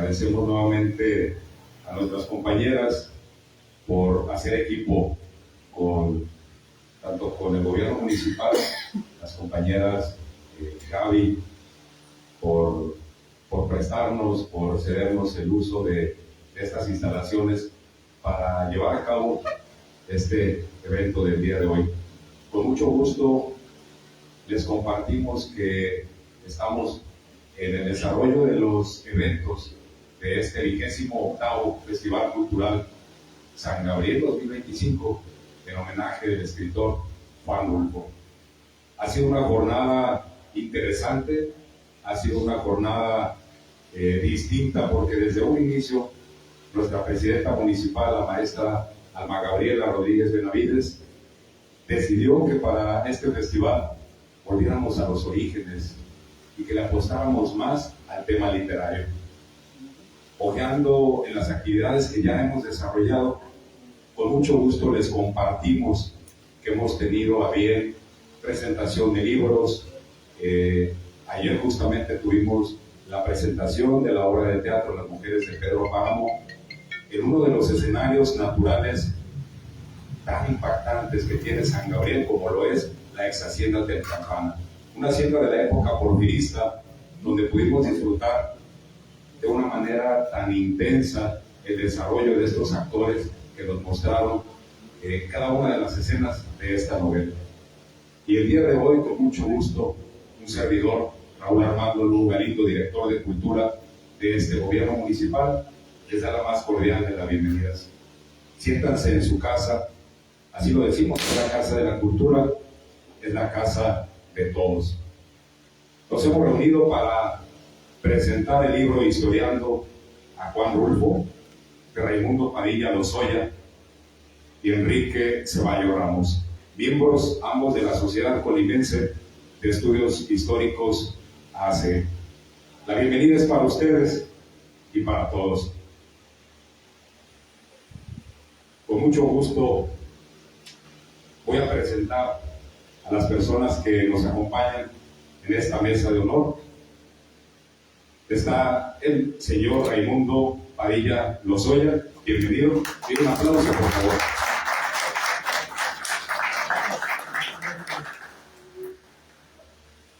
agradecemos nuevamente a nuestras compañeras por hacer equipo tanto con el gobierno municipal, las compañeras Gaby, por prestarnos, por cedernos el uso de estas instalaciones para llevar a cabo este evento del día de hoy. Con mucho gusto les compartimos que estamos en el desarrollo de los eventos de este 28º Festival Cultural San Gabriel 2025 en homenaje del escritor Juan Rulfo. Ha sido una jornada interesante, ha sido una jornada distinta, porque desde un inicio nuestra presidenta municipal, la maestra Alma Gabriela Rodríguez Benavides, decidió que para este festival volviéramos a los orígenes y que le apostáramos más al tema literario. Ojeando en las actividades que ya hemos desarrollado, con mucho gusto les compartimos que hemos tenido a bien presentación de libros. Ayer justamente tuvimos la presentación de la obra de teatro Las Mujeres de Pedro Páramo en uno de los escenarios naturales tan impactantes que tiene San Gabriel, como lo es la ex hacienda del Campana, una hacienda de la época porfirista, donde pudimos disfrutar de una manera tan intensa el desarrollo de estos actores que nos mostraron cada una de las escenas de esta novela. Y el día de hoy, con mucho gusto, un servidor, Raúl Armando Lugo Galindo, director de Cultura de este gobierno municipal, les da la más cordial de las bienvenidas. Siéntanse en su casa, así lo decimos, es la casa de la cultura, es la casa de todos. Nos hemos reunido para presentar el libro Historiando a Juan Rulfo, de Raimundo Padilla Lozoya y Enrique Ceballos Ramos, miembros ambos de la Sociedad Colimense de Estudios Históricos ACE. La bienvenida es para ustedes y para todos. Con mucho gusto voy a presentar a las personas que nos acompañan en esta mesa de honor. Está el señor Raimundo Padilla Lozoya. Bienvenido. Pido un aplauso, por favor.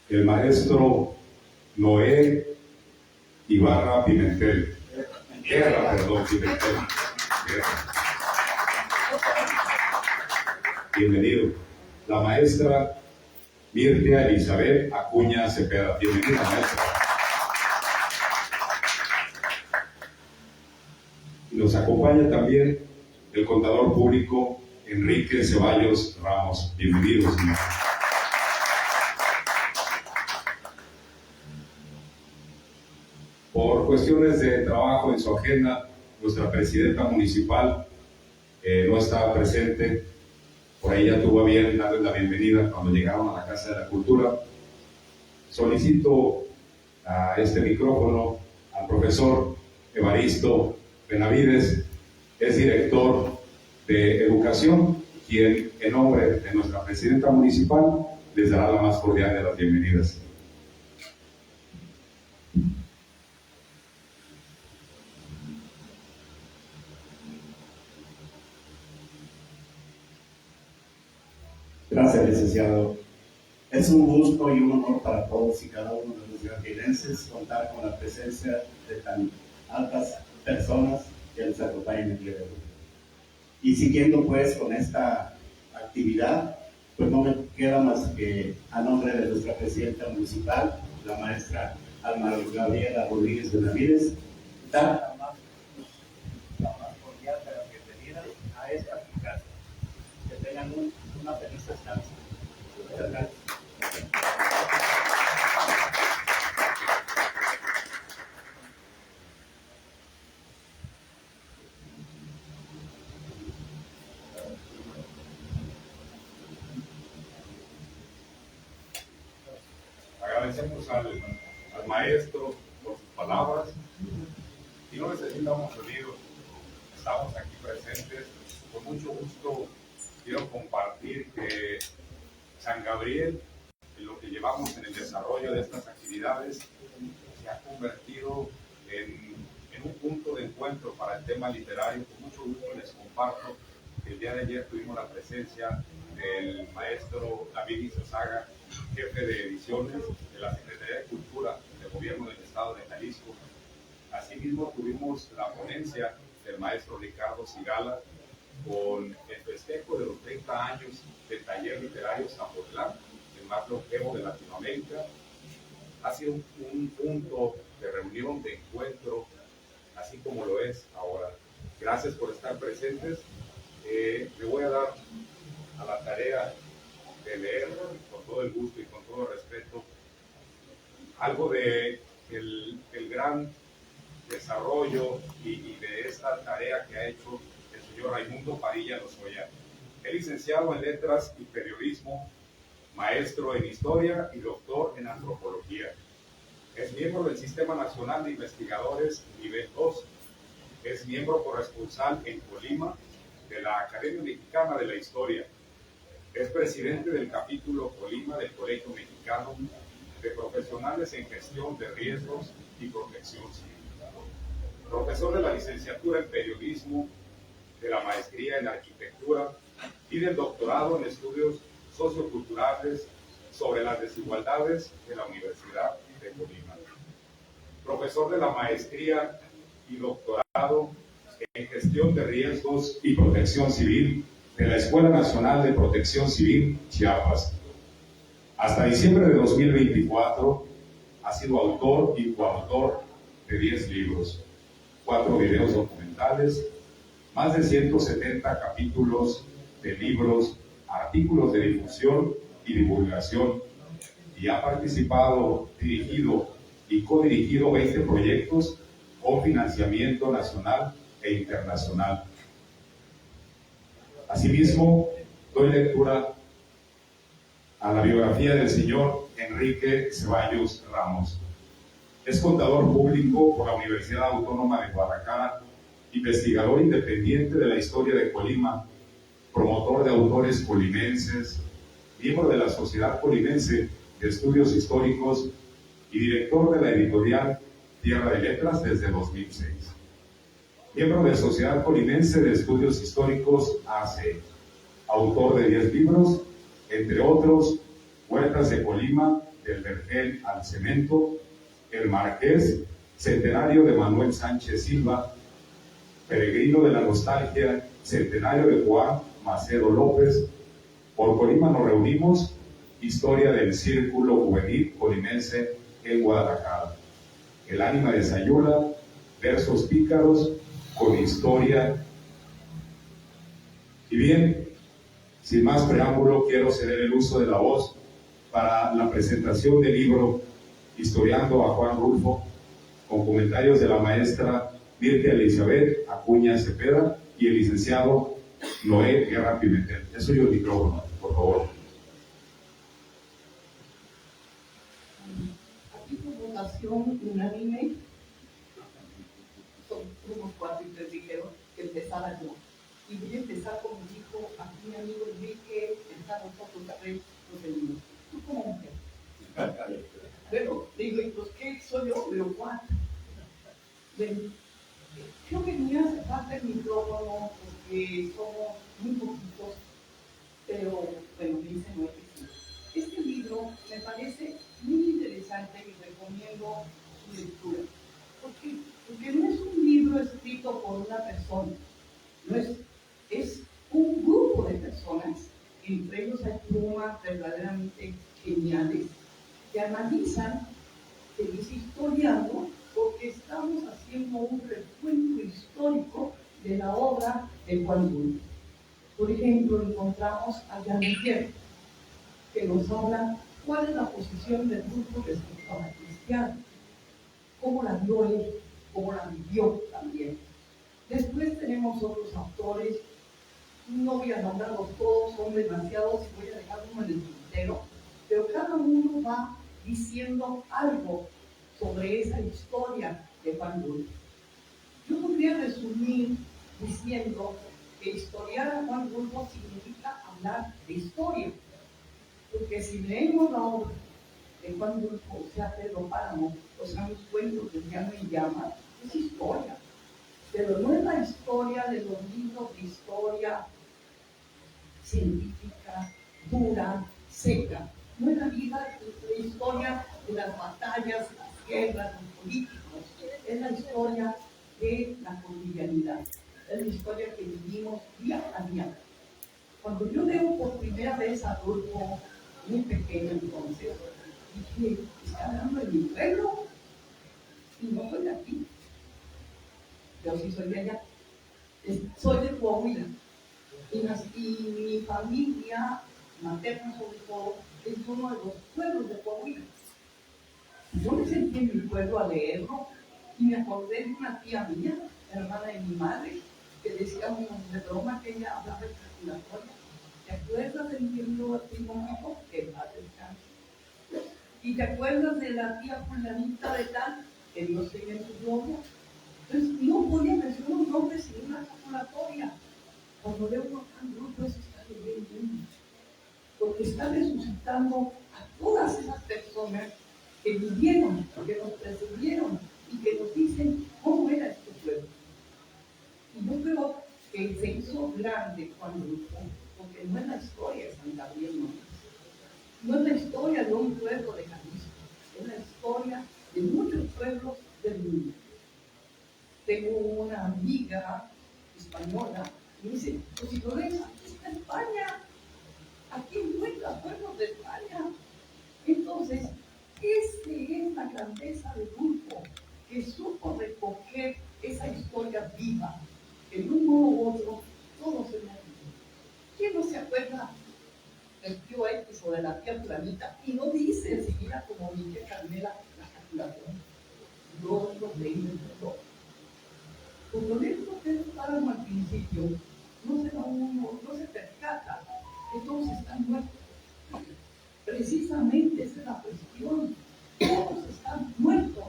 El maestro Noé Ibarra Pimentel. Pimentel. Bienvenido. La maestra Mirtia Elizabeth Acuña Cepeda. Bienvenida, maestra. Y nos acompaña también el contador público Enrique Ceballos Ramos. Bienvenido, señor. Por cuestiones de trabajo en su agenda, nuestra presidenta municipal no estaba presente. Por ahí ya tuvo a bien darles la bienvenida cuando llegaron a la Casa de la Cultura. Solicito a este micrófono al profesor Evaristo Benavides, es director de Educación, quien en nombre de nuestra presidenta municipal les dará la más cordial de las bienvenidas. Gracias, licenciado. Es un gusto y un honor para todos y cada uno de los gabrilenses contar con la presencia de tan altas personas que nos acompañan el día de hoy. Y siguiendo pues con esta actividad, pues no me queda más que a nombre de nuestra presidenta municipal, la maestra Alma Gabriela Rodríguez Benavides, dar la más cordial de las bienvenidas a esta casa. Que tengan una feliz estancia. Muchas gracias. Agradecemos al maestro por sus palabras y no necesitamos sonido, estamos aquí presentes. Con mucho gusto quiero compartir que San Gabriel, en lo que llevamos en el desarrollo de estas actividades, se ha convertido en encuentro para el tema literario, con mucho gusto les comparto que el día de ayer tuvimos la presencia del maestro David Izazaga, jefe de ediciones de la Secretaría de Cultura del Gobierno del Estado de Jalisco. Asimismo, tuvimos la ponencia del maestro Ricardo Sigala con el festejo de los 30 años del taller literario Zapotlán, el más longevo de Latinoamérica. Ha sido un punto de reunión, de encuentro, así como lo es ahora. Gracias por estar presentes. Me voy a dar a la tarea de leer con todo el gusto y con todo el respeto algo de el gran desarrollo y de esta tarea que ha hecho el señor Raimundo Padilla Lozoya. Es licenciado en Letras y Periodismo, maestro en Historia y doctor en Antropología. Es miembro del Sistema Nacional de Investigadores Nivel 2. Es miembro corresponsal en Colima de la Academia Mexicana de la Historia. Es presidente del capítulo Colima del Colegio Mexicano de Profesionales en Gestión de Riesgos y Protección Civil. Profesor de la licenciatura en Periodismo, de la maestría en Arquitectura y del doctorado en Estudios Socioculturales sobre las desigualdades de la Universidad de Colima. Profesor de la maestría y doctorado en Gestión de Riesgos y Protección Civil de la Escuela Nacional de Protección Civil, Chiapas. Hasta diciembre de 2024 ha sido autor y coautor de 10 libros, 4 videos documentales, más de 170 capítulos de libros, artículos de difusión y divulgación, y ha participado, dirigido y codirigido 20 proyectos con financiamiento nacional e internacional. Asimismo, doy lectura a la biografía del señor Enrique Ceballos Ramos. Es contador público por la Universidad Autónoma de Guadalajara, investigador independiente de la historia de Colima, promotor de autores colimenses, miembro de la Sociedad Colimense de Estudios Históricos y director de la editorial Tierra de Letras desde 2006. Miembro de la Sociedad Colimense de Estudios Históricos AC, autor de 10 libros, entre otros, Huertas de Colima, del Vergel al Cemento, El Marqués, Centenario de Manuel Sánchez Silva, Peregrino de la Nostalgia, Centenario de Juan Macedo López, Por Colima nos reunimos, Historia del Círculo Juvenil Colimense en Guadalajara, El ánima de Sayula, Versos pícaros con historia. Y bien, sin más preámbulo, quiero ceder el uso de la voz para la presentación del libro Historiando a Juan Rulfo, con comentarios de la maestra Mirta Elizabeth Acuña Cepeda y el licenciado Noé Guerra Pimentel. Es suyo el micrófono, por favor. Aquí por votación unánime, son unos 4 y 3 dijeron que empezara yo. Y voy a empezar como dijo aquí mi amigo Enrique, empezar nosotros a ver los enemigos. ¿Tú como mujer? Bueno, digo, ¿y pues qué? ¿Soy hombre o cuál? Bueno, yo venía a cerrar el micrófono porque somos muy poquitos, pero bueno, me dicen no que sí. Este libro me parece muy interesante y recomiendo su lectura. ¿Por qué? Porque no es un libro escrito por una persona, no es un grupo de personas, entre ellos hay plumas verdaderamente geniales, que analizan, que dice historiando, porque estamos haciendo un recuento histórico de la obra de Juan Rulfo. Por ejemplo, encontramos a Jean Pierre, que nos habla cuál es la posición de Rulfo respecto a la cristiana, cómo la vio él, cómo la vivió también. Después tenemos otros autores, no voy a nombrarlos todos, son demasiados y voy a dejar uno en el tintero, pero cada uno va diciendo algo sobre esa historia de Juan Rulfo. Yo podría resumir diciendo que historiar a Juan Rulfo significa hablar de historia, porque si leemos la obra de Juan Rulfo, o sea, Pedro Páramo, o sea, los cuentos de Llano y Llama, es historia. pero no es la historia de los libros de historia científica, dura, seca. No es la vida, la historia de las batallas, las guerras, los políticos. Es la historia de la cotidianidad. Es la historia que vivimos día a día. Cuando yo leo por primera vez a Adolfo, muy pequeño entonces, dije, está hablando de mi pueblo y no soy de aquí. Yo sí soy de allá. Soy de Coahuila. Y mi familia materna, sobre todo, es uno de los pueblos de Coahuila. Yo me sentí en mi pueblo a leerlo y me acordé de una tía mía, hermana de mi madre, que decía de broma que ella hablaba ejaculatoria. ¿Te acuerdas del libro Timóteo? Que va a descansar. ¿Y te acuerdas de la tía fulanita de tal? Que Dios tenga en su gloria. Entonces, no voy a mencionar un nombre sin una ejaculatoria. Cuando leo uno tan grupo, eso está leyendo, porque está resucitando a todas esas personas que vivieron, que nos precedieron y que nos dicen cómo era este pueblo. Y yo creo que se hizo grande cuando, porque no es la historia de San Gabriel, no es la historia de un pueblo de Jalisco, es la historia de muchos pueblos del mundo. Tengo una amiga española y me dice, pues si Lorenzo, aquí está España, aquí encuentras pueblos de España. Entonces, esa es la grandeza del grupo, que supo recoger esa historia viva, que de un modo u otro todos hemos vivido. ¿Quién no se acuerda del tío X o de la tía fulanita y no dice enseguida como dice Carmela la calculación? Yo lo tengo en todo. Cuando leemos que es páramo al principio, no se da uno, no se percata que todos están muertos. Precisamente esa es la cuestión. Todos están muertos.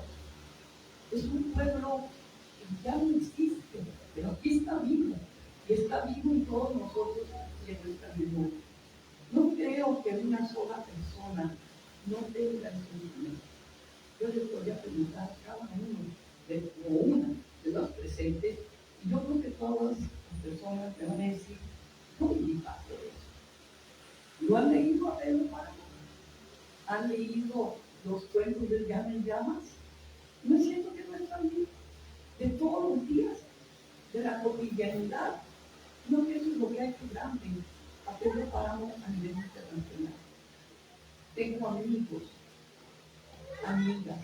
Es un pueblo que ya no existe, pero aquí está vivo. Y está vivo en todos nosotros y en nuestra memoria. No creo que una sola persona no tenga ese sentimiento. Yo les voy a preguntar a cada uno o una de los presentes, y yo creo que todas las personas me van a decir, no viví parte de eso. ¿Lo han leído a Pedro Páramo? ¿Han leído los cuentos del Llama en Llamas? No es cierto que no están vivos, de todos los días, de la cotidianidad. No, que eso es lo que ha hecho grande a Pedro Páramo a nivel internacional. Tengo amigos, amigas,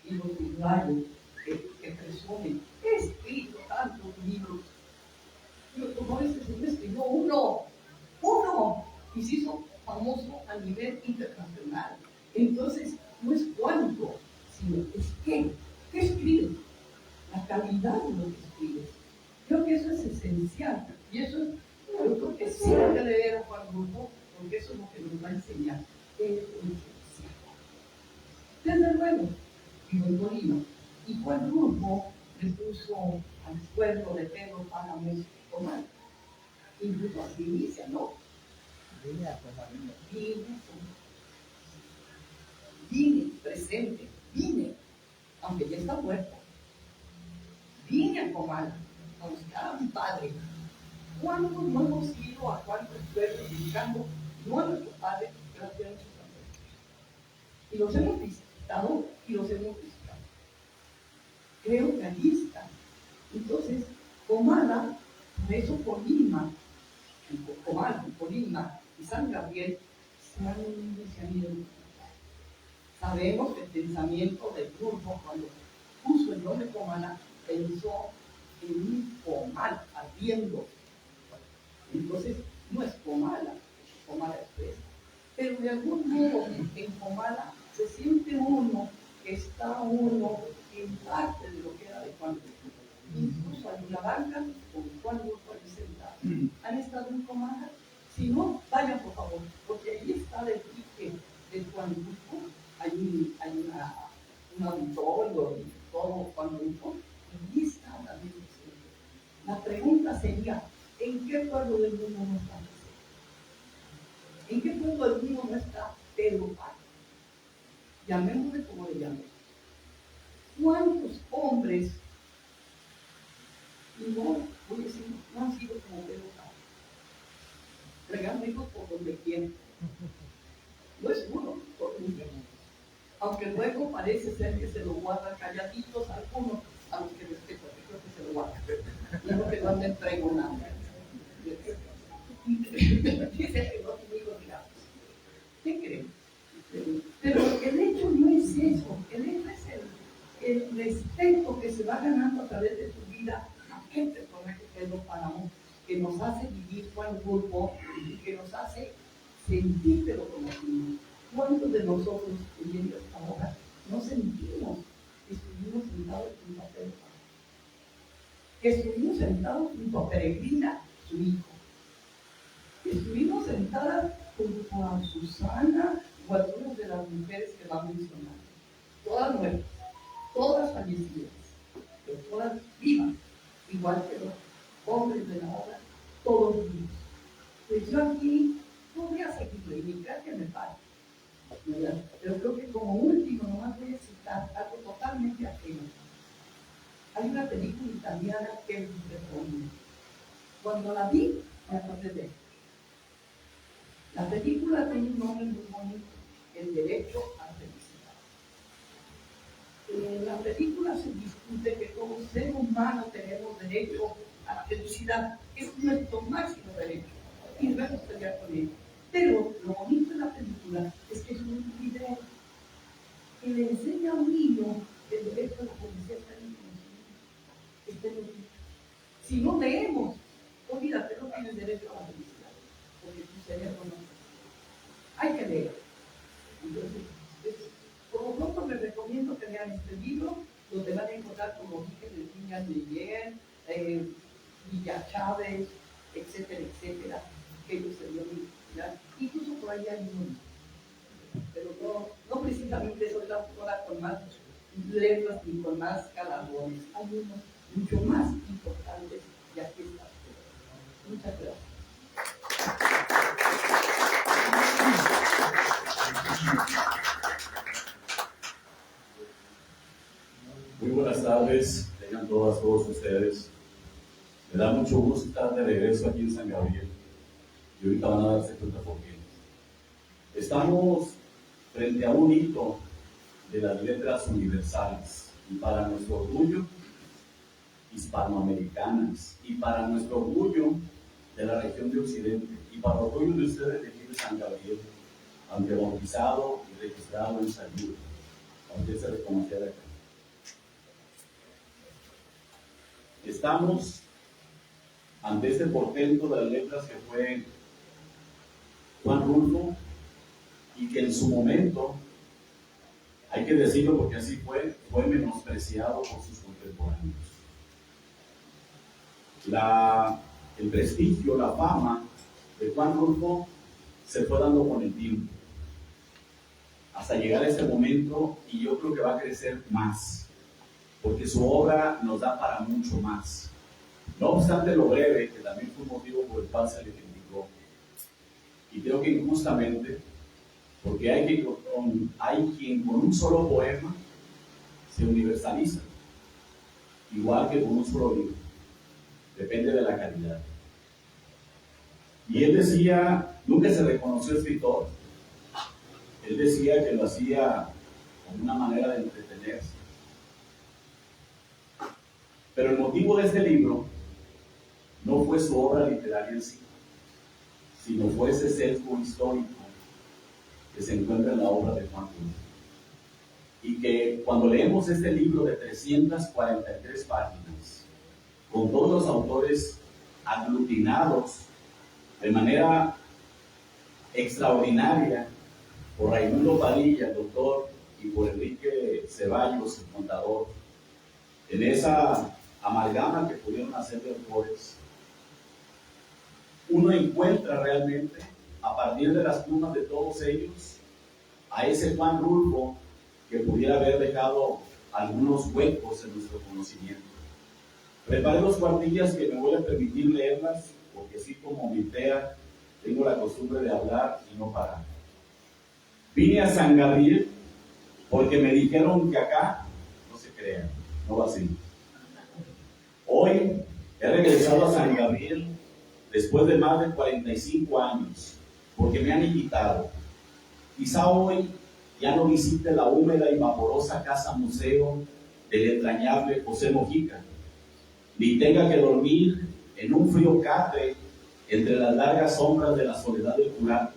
y los usuarios que presumen, he escrito tantos libros. Yo, como ese señor escribió uno, y se hizo famoso a nivel internacional. Entonces, no es cuánto, sino es qué escribes, la calidad de lo que escribes. Creo que eso es esencial, y eso es, yo creo que sí hay que leer a Juan Rulfo, porque eso es lo que nos va a enseñar, es esencial. Desde luego, vivo en Colima, y Juan Rulfo le puso al pueblo de Pedro Páramo Omar. Incluso así inicia, ¿no? Vine, presente, vine, aunque ya está muerto. Vine a Comal, a buscar a mi padre. ¿Cuántos no hemos ido a cuántos pueblos buscando no a nuestro padre, pero a nuestros ancestros? Y los hemos visitado y los hemos visitado. Creo que allí está. Entonces, Comala, por eso Colima, Colima y San Gabriel se han ido. Sabemos que el pensamiento del grupo, cuando puso el nombre Comala, pensó en un comal ardiendo. Entonces, no es Comala, Comala Express. Pero de algún modo, en Comala se siente uno que está uno en parte de lo que era de Juan Rulfo. Incluso hay una banca con Juan Rulfo ahí sentado. ¿Han estado en Comala? Si no, vayan por favor, porque ahí está el pique de Juan Rulfo. Hay un auditorio y todo Juan Rulfo. Y ahí está la Virgen. La pregunta sería, ¿en qué pueblo del mundo no está Jesús? ¿En qué pueblo del mundo no está Pedro Páramo? Llamémosle como le llamemos. ¿Cuántos hombres regando hijos por donde quieren. No es uno, por un tiempo. Aunque luego parece ser que se lo guardan calladitos algunos, a los que respeto, que creo que se lo guardan. No que no anden pregonando. Dice que no conmigo, mira, ¿qué creen? Pero el hecho no es eso, el hecho es el respeto que se va ganando a través de tu vida a aquel personaje que es lo paramos, que nos hace vivir con grupo y que nos hace sentirlo como niños. ¿Cuántos de nosotros viviendo esta hora no sentimos que estuvimos sentados junto a Pedro? Que estuvimos sentados junto a Peregrina, su hijo. Que estuvimos sentadas junto a Susana o a todas de las mujeres que va mencionando. Todas muertas, todas fallecidas, pero todas vivas, igual que los hombres de la obra, todos vivos. Pues yo aquí no voy a seguirlo y ni creo que me pare. ¿Verdad? Pero creo que como último nomás voy a citar algo totalmente ajeno. Hay una película italiana que me responde. Cuando la vi, me acordé de él. La película tiene un nombre muy bonito, El derecho a la felicidad. En la película se discute que como ser humano tenemos derecho a la felicidad, es nuestro máximo derecho, y debemos pelear con ello. Pero lo bonito de la película es que es un video que le enseña a un niño el derecho a la felicidad está en el libro. Si no leemos, olvídate, no tienes derecho a la felicidad, porque tu cerebro no. Hay que leer. Entonces, por lo pronto les recomiendo que lean este libro, donde van a encontrar, como dije, Virginia Meyer, Villa Chávez, etcétera, etcétera, que ellos se dieron. Incluso por ahí hay uno, pero no precisamente soy la autora con más letras ni con más galardones. Hay unos mucho más importantes y aquí está. Muchas gracias. Muy buenas tardes, tengan todos ustedes. Me da mucho gusto estar de regreso aquí en San Gabriel. Y ahorita van a darse cuenta por qué. Estamos frente a un hito de las letras universales y para nuestro orgullo hispanoamericanas y para nuestro orgullo de la región de Occidente y para el orgullo de ustedes de aquí de San Gabriel, aunque bautizado y registrado en salud, aunque se reconociera acá. Estamos ante este portento de las letras que fue Juan Rulfo y que en su momento, hay que decirlo porque así fue menospreciado por sus contemporáneos. El prestigio, la fama de Juan Rulfo se fue dando con el tiempo, hasta llegar a este momento, y yo creo que va a crecer más, porque su obra nos da para mucho más. No obstante lo breve, que también fue un motivo por el cual se le criticó, y creo que injustamente, porque hay quien con un solo poema se universaliza, igual que con un solo libro, depende de la calidad. Y él decía, nunca se reconoció escritor, él decía que lo hacía como una manera de entretenerse. Pero el motivo de este libro no fue su obra literaria en sí, sino fue ese sesgo histórico que se encuentra en la obra de Juan Rulfo. Y que cuando leemos este libro de 343 páginas, con todos los autores aglutinados de manera extraordinaria por Raimundo Padilla, el doctor, y por Enrique Ceballos, el contador, en esa amalgama que pudieron hacer de autores, uno encuentra realmente, a partir de las plumas de todos ellos, a ese Juan Rulfo que pudiera haber dejado algunos huecos en nuestro conocimiento. Preparé dos cuartillas que me voy a permitir leerlas, porque así como mi TEA, tengo la costumbre de hablar y no parar. Vine a San Gabriel porque me dijeron que acá no se crea, no va así. Hoy he regresado a San Gabriel después de más de 45 años, porque me han invitado. Quizá hoy ya no visite la húmeda y vaporosa casa museo del entrañable José Mojica, ni tenga que dormir en un frío catre entre las largas sombras de la soledad del curato,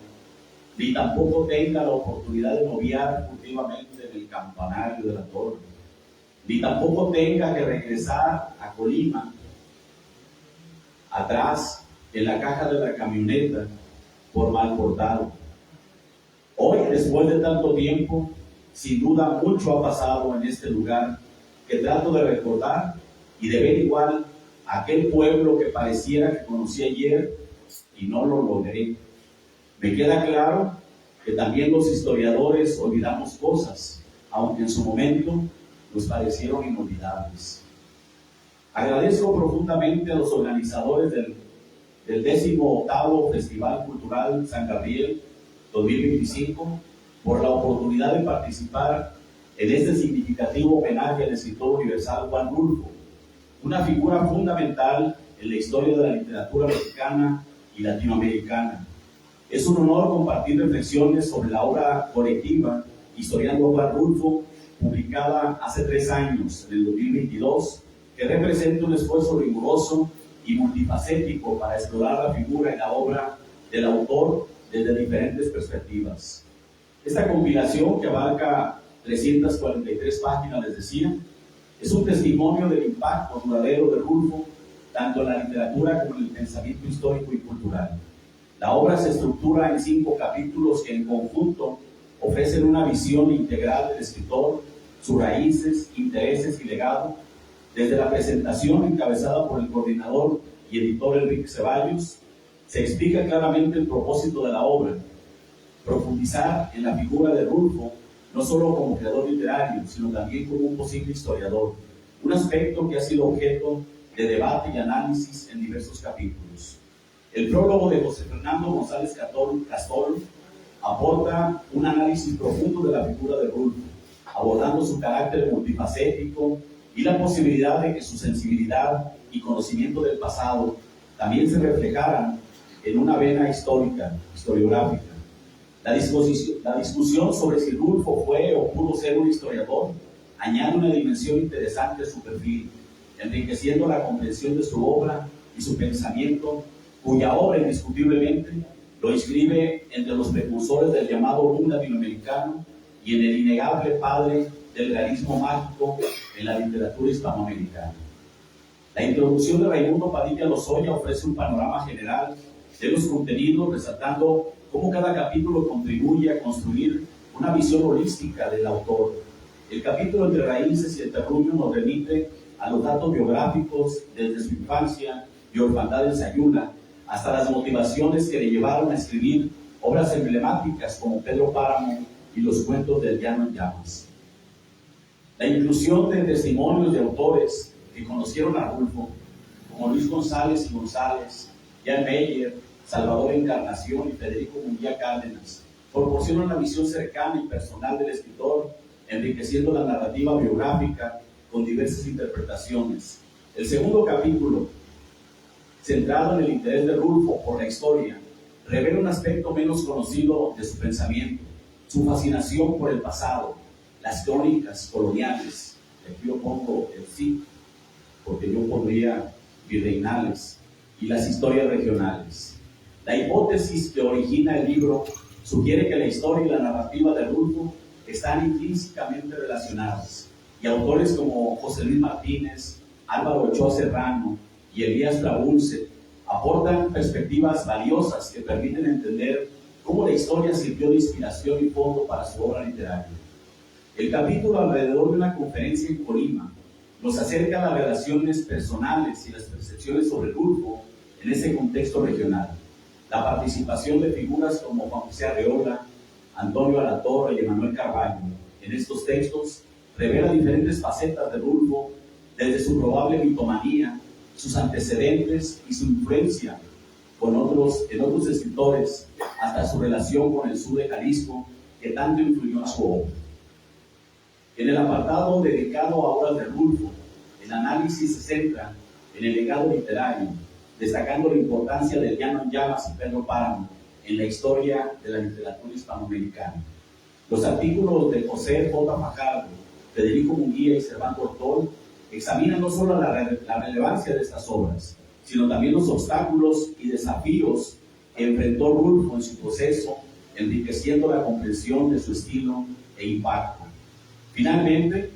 ni tampoco tenga la oportunidad de noviar furtivamente en el campanario de la torre, ni tampoco tenga que regresar a Colima, atrás en la caja de la camioneta, por mal portado. Hoy, después de tanto tiempo, sin duda mucho ha pasado en este lugar que trato de recordar y de ver igual a aquel pueblo que pareciera que conocí ayer y no lo logré. Me queda claro que también los historiadores olvidamos cosas, aunque en su momento nos parecieron inolvidables. Agradezco profundamente a los organizadores del 18º Festival Cultural San Gabriel 2025 por la oportunidad de participar en este significativo homenaje al escritor universal Juan Rulfo, una figura fundamental en la historia de la literatura mexicana y latinoamericana. Es un honor compartir reflexiones sobre la obra colectiva Historiando a Juan Rulfo, publicada hace 3 años, en el 2022, que representa un esfuerzo riguroso y multifacético para explorar la figura y la obra del autor desde diferentes perspectivas. Esta compilación, que abarca 343 páginas, les decía, es un testimonio del impacto duradero de Rulfo, tanto en la literatura como en el pensamiento histórico y cultural. La obra se estructura en 5 capítulos que en conjunto ofrecen una visión integral del escritor, sus raíces, intereses y legado, desde la presentación encabezada por el coordinador y editor Enrique Ceballos. Se explica claramente el propósito de la obra: profundizar en la figura de Rulfo, no solo como creador literario, sino también como un posible historiador, un aspecto que ha sido objeto de debate y análisis en diversos capítulos. El prólogo de José Fernando González Castor aporta un análisis profundo de la figura de Rulfo, abordando su carácter multifacético y la posibilidad de que su sensibilidad y conocimiento del pasado también se reflejaran en una vena histórica, historiográfica. La discusión sobre si Rulfo fue o pudo ser un historiador añade una dimensión interesante a su perfil, enriqueciendo la comprensión de su obra y su pensamiento, cuya obra indiscutiblemente lo inscribe entre los precursores del llamado boom latinoamericano y en el innegable padre del realismo mágico en la literatura hispanoamericana. La introducción de Raimundo Padilla Lozoya ofrece un panorama general de los contenidos, resaltando cómo cada capítulo contribuye a construir una visión holística del autor. El capítulo Entre Raíces y El Terruño nos remite a los datos biográficos desde su infancia y orfandad en Sayula, hasta las motivaciones que le llevaron a escribir obras emblemáticas como Pedro Páramo y los cuentos del Llano en Llamas. La inclusión de testimonios de autores que conocieron a Rulfo, como Luis González y González, Jan Meyer, Salvador Encarnación y Federico Munguía Cárdenas, proporciona una visión cercana y personal del escritor, enriqueciendo la narrativa biográfica con diversas interpretaciones. El segundo capítulo, centrado en el interés de Rulfo por la historia, revela un aspecto menos conocido de su pensamiento, su fascinación por el pasado, las crónicas coloniales. Aquí yo pongo el sí, porque yo pondría virreinales, y las historias regionales. La hipótesis que origina el libro sugiere que la historia y la narrativa de Rulfo están intrínsecamente relacionadas, y autores como José Luis Martínez, Álvaro Ochoa Serrano y Elías Trabulce aportan perspectivas valiosas que permiten entender cómo la historia sirvió de inspiración y fondo para su obra literaria. El capítulo alrededor de una conferencia en Colima nos acerca a las relaciones personales y las percepciones sobre Rulfo en ese contexto regional. La participación de figuras como Juan José Arreola, Antonio Alatorre y Emanuel Carballo en estos textos revela diferentes facetas de Rulfo, desde su probable mitomanía, sus antecedentes y su influencia en otros escritores, hasta su relación con el sur de Jalisco, que tanto influyó en su obra. En el apartado dedicado a obras de Rulfo, el análisis se centra en el legado literario, destacando la importancia de Llano en Llamas y Pedro Páramo en la historia de la literatura hispanoamericana. Los artículos de José J. Fajardo, Federico Munguía y Servando Ortol examinan no solo la relevancia de estas obras, sino también los obstáculos y desafíos que enfrentó Rulfo en su proceso, enriqueciendo la comprensión de su estilo e impacto. Finalmente,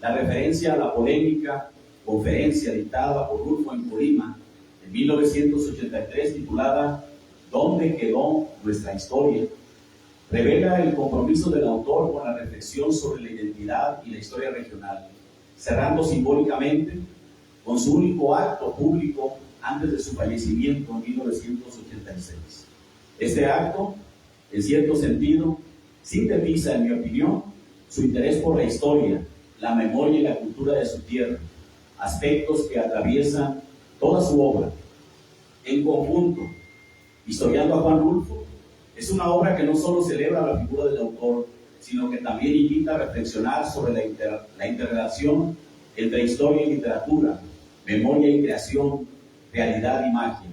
la referencia a la polémica conferencia dictada por Rulfo en Colima en 1983, titulada ¿Dónde quedó nuestra historia?, revela el compromiso del autor con la reflexión sobre la identidad y la historia regional, cerrando simbólicamente con su único acto público antes de su fallecimiento en 1986. Este acto, en cierto sentido, sintetiza, en mi opinión, su interés por la historia, la memoria y la cultura de su tierra, aspectos que atraviesan toda su obra. En conjunto, Historiando a Juan Rulfo es una obra que no solo celebra la figura del autor, sino que también invita a reflexionar sobre la interrelación entre historia y literatura, memoria y creación, realidad y magia.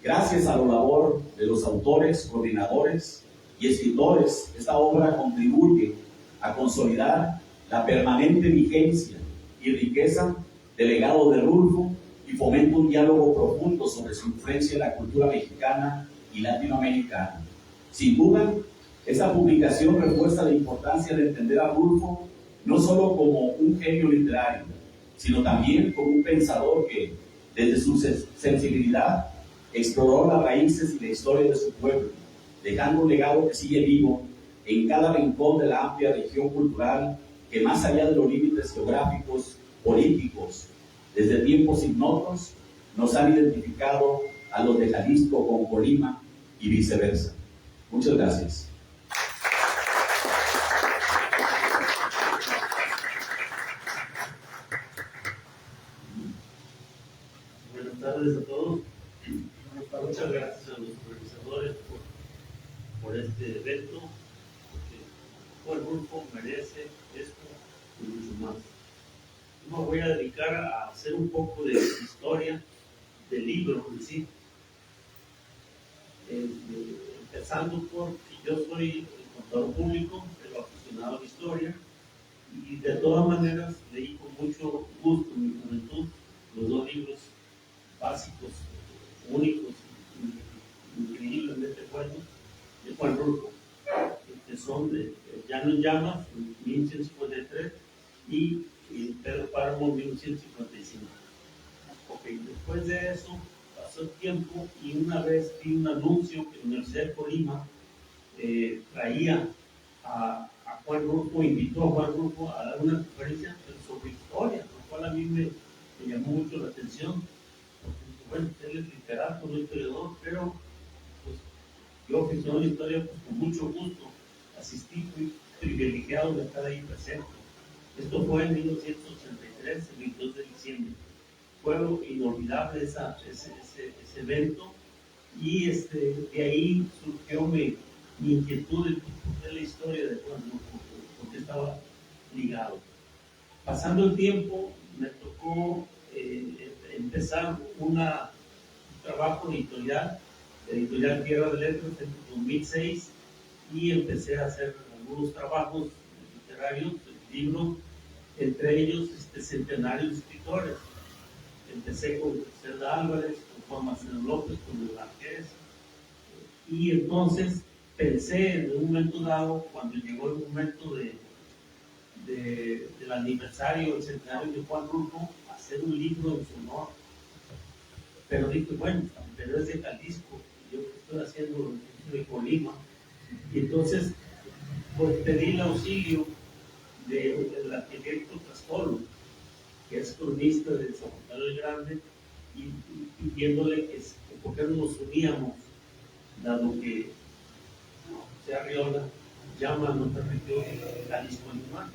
Gracias a la labor de los autores, coordinadores y escritores, esta obra contribuye a consolidar la permanente vigencia y riqueza del legado de Rulfo y fomenta un diálogo profundo sobre su influencia en la cultura mexicana y latinoamericana. Sin duda, esta publicación refuerza la importancia de entender a Rulfo no solo como un genio literario, sino también como un pensador que, desde su sensibilidad, exploró las raíces y la historia de su pueblo, dejando un legado que sigue vivo en cada rincón de la amplia región cultural que, más allá de los límites geográficos, políticos, desde tiempos ignotos, nos han identificado a los de Jalisco con Colima y viceversa. Muchas gracias. Buenas tardes a todos. Muchas gracias a los organizadores por este evento, porque Juan Rulfo merece esto y mucho más. Yo me voy a dedicar a hacer un poco de historia del libro en sí. Empezando porque yo soy contador público, pero aficionado a la historia, y de todas maneras leí con mucho gusto en mi juventud los dos libros básicos, únicos, increíblemente buenos, de Juan Rulfo, que son de Llano en Llamas, en 1153, y Pedro Páramo, en 1955. Okay, después de eso, pasó el tiempo y una vez vi un anuncio que la Universidad de Colima traía a Juan Rulfo, invitó a Juan Rulfo a dar una conferencia sobre historia, lo cual a mí me llamó mucho la atención. Bueno, él es literato, no historiador, pero pues, yo aficionado a la historia, pues, con mucho gusto asistí, fui privilegiado de estar ahí presente. Esto fue en 1983, el 22 de diciembre. Fue inolvidable ese evento, y de ahí surgió mi inquietud de la historia de Juan Rulfo, porque estaba ligado. Pasando el tiempo, me tocó empezar un trabajo editorial Tierra de Letras en 2006, y empecé a hacer algunos trabajos literarios, libros, entre ellos Centenario de Escritores. Empecé con Cerda Álvarez, con Juan Marcelo López, con el Marqués, y entonces pensé en un momento dado, cuando llegó el momento del aniversario, el centenario de Juan Rulfo, hacer un libro en su honor. Pero dije, bueno, pero es de Jalisco, yo estoy haciendo de Colima. Y entonces, pues pedí el auxilio del arquitecto Trascolo, que es cronista de San Juan del Grande, y pidiéndole que por qué no nos uníamos, dado que José Arriola llama a nuestra región Jalisco Animal,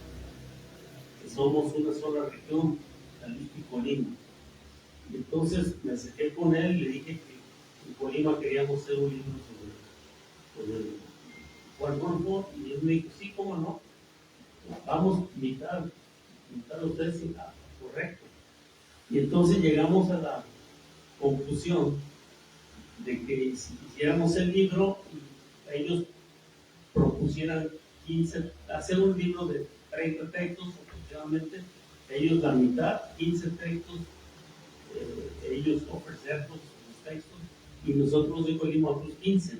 que somos una sola región, Jalisco y Colima. Y entonces me acerqué con él y le dije que en Colima queríamos hacer un libro sobre Juan Rulfo, y él me dijo, sí, cómo no, vamos a invitar a ustedes, correcto. Y entonces llegamos a confusión de que si hiciéramos el libro, ellos propusieran hacer un libro de 30 textos aproximadamente, ellos la mitad, 15 textos, ellos ofrecernos los textos y nosotros escogimos otros 15.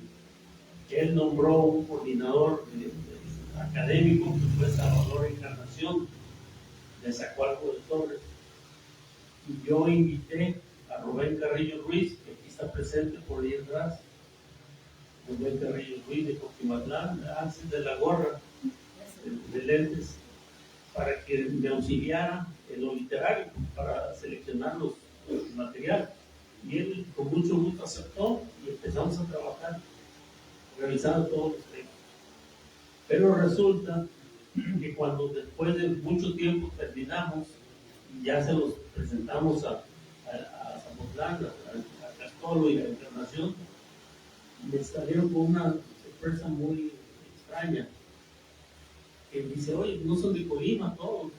Él nombró un coordinador académico que fue Salvador Encarnación de Zacualco de Torres, y yo invité a Rubén Carrillo Ruiz, que aquí está presente por ahí atrás. Rubén Carrillo Ruiz de Coquimatlán, Ángel de la Gorra, de lentes, para que me auxiliara en lo literario, para seleccionar los material. Y él con mucho gusto aceptó y empezamos a trabajar, revisando todos los textos. Pero resulta que cuando después de mucho tiempo terminamos y ya se los presentamos a Zapotlán, a Castolo y a Encarnación, me salieron con una sorpresa muy extraña. Que dice, oye, no son de Colima todos.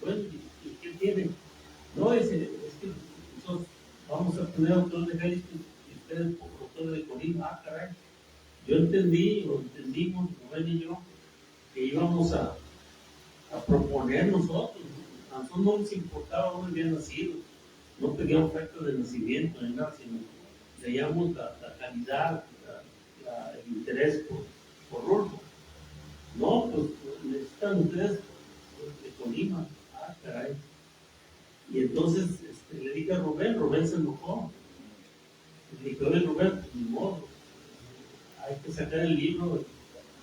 Bueno, ¿y qué tienen? No, es que nosotros vamos a poner autores de Jalisco y ustedes autores de Colima. Ah, caray. Yo entendimos, Rubén y yo, que íbamos a proponer nosotros. A nosotros no nos importaba dónde habían nacido, no pedíamos oferta de nacimiento ni nada, sino veíamos la calidad, el interés por Rulfo. No, pues necesitan ustedes de Colima. Ah, caray. Y entonces le dije a Rubén se enojó. Le dije, oye Rubén, pues ni modo, hay que sacar el libro,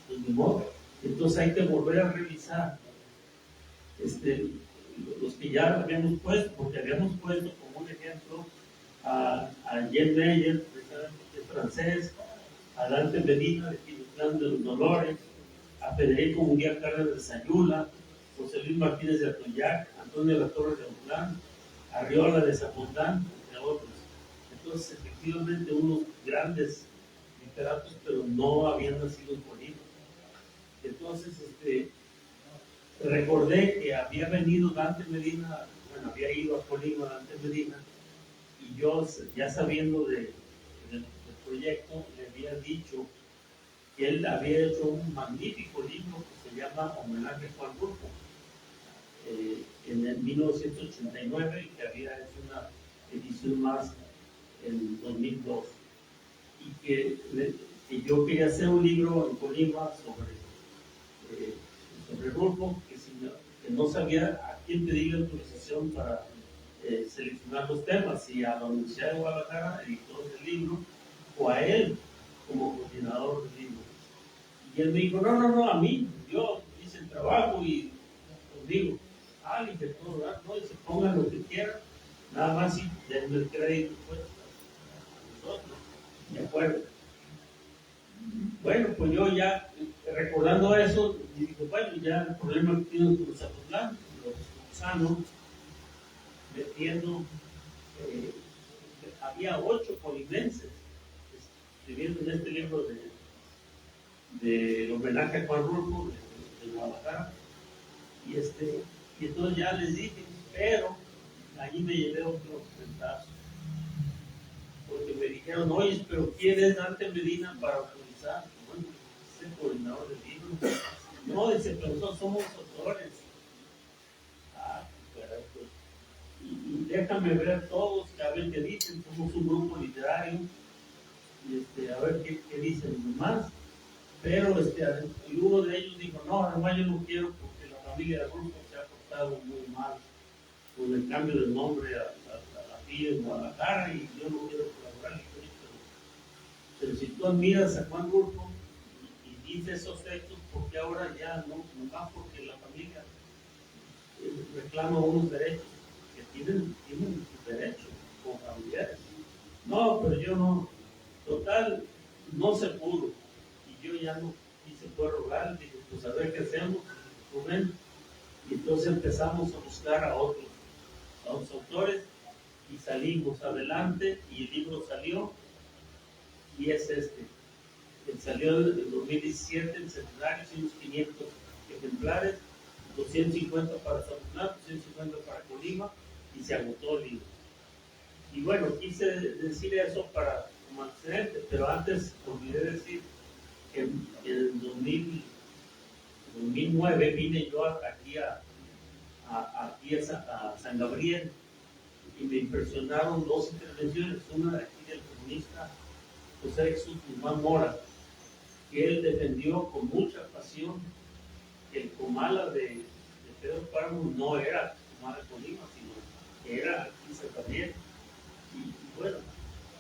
pues ni modo. Entonces hay que volver a revisar los que ya habíamos puesto, porque habíamos puesto como un ejemplo a Jean Meyer, de francés, a Dante Medina, de Quilitlán de los Dolores, a Federico Munguía Cárdenas de Sayula, José Luis Martínez de Atoyac, Antonio de la Torre de Autlán, Arriola de Zapotlán, entre otros. Entonces, efectivamente, unos grandes literatos, pero no habían nacido en Colima. Entonces, recordé que había venido Dante Medina, bueno, había ido a Colima Dante Medina, y yo, ya sabiendo del proyecto, le había dicho que él había hecho un magnífico libro que se llama Homenaje a Juan Rulfo, en el 1989, y que había hecho una edición más en 2002, y que yo quería hacer un libro en Colima sobre Rulfo, que no sabía a quién pedir autorización para seleccionar los temas, si a la Universidad de Guadalajara, editor del libro, o a él como coordinador del libro. Y él me dijo, no, a mí, yo hice el trabajo y conmigo. Le dije, todo, no, y se pongan lo que quieran, nada más y denme el crédito pues a nosotros, de acuerdo. Bueno, pues yo ya, recordando eso, dije, bueno, ya el problema que tienen con los Zapotlán, los gusanos, metiendo, había 8 colimenses escribiendo en este libro de homenaje a Juan Rulfo de Guadalajara, y entonces ya les dije, pero allí me llevé otro ventazo, porque me dijeron, oye, pero ¿quién es Dante Medina para autorizar? Bueno, es el coordinador del libro. No, dice, pero nosotros somos autores. Pues, y déjame ver todos, a ver qué dicen, somos un grupo literario, y a ver qué dicen los demás. Pero y uno de ellos dijo, no, además yo no quiero porque la familia de Rulfo se ha portado muy mal con el cambio del nombre a la FIA en Guadalajara, y yo no quiero colaborar con esto. Pero si tú admiras a Juan Rulfo y dices esos textos, porque ahora ya no va, porque la familia reclama unos derechos que tienen sus derechos como familiares. No, pero yo no, total, no se pudo. Y yo ya no quise rogar, dije, pues a ver qué hacemos, Rubén. Y entonces empezamos a buscar a otros autores, y salimos adelante, y el libro salió, y es salió en 2017, el centenario, 500 ejemplares, 250 para Zapotlán, 250 para Colima, y se agotó el libro. Y bueno, quise decir eso para como antecedente, pero antes olvidé decir que en el 2009 vine yo aquí a San Gabriel y me impresionaron dos intervenciones, una de aquí del comunista José Jesús Guzmán Mora, que él defendió con mucha pasión que el Comala de Pedro Páramo no era Comala Colima, sino que era aquí San Gabriel. Y bueno,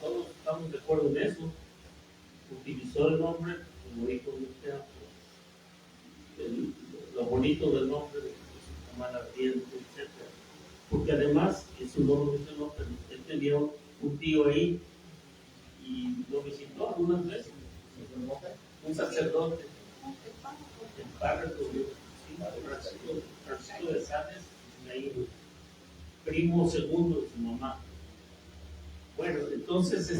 todos estamos de acuerdo en eso. Utilizó el nombre, como dijo usted, lo bonito del nombre de Comala Ardiente, etc. Porque además, eso no lo mencionó, pero él tenía un tío ahí y lo visitó algunas veces. Un sacerdote, el padre Francisco de Sales, ahí, primo segundo de su mamá. Bueno, entonces,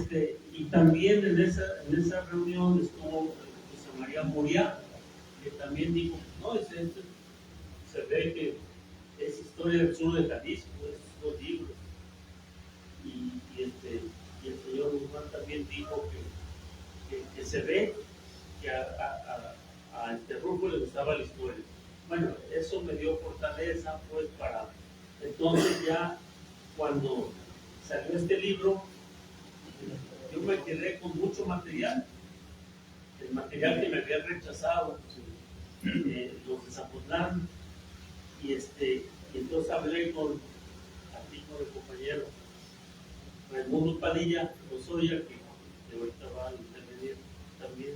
y también en esa reunión estuvo José María Muriá, que también dijo, no, se ve que es historia del sur de Jalisco, esos dos libros. Y el señor Guzmán también dijo que se ve que a Rufo le gustaba la historia. Bueno, eso me dio fortaleza, pues, para entonces ya cuando salió este libro, yo me quedé con mucho material, el material que me había rechazado, los de Zapotlán, y entonces hablé con el compañero Raimundo Padilla Osoya, que ahorita va a intervenir también.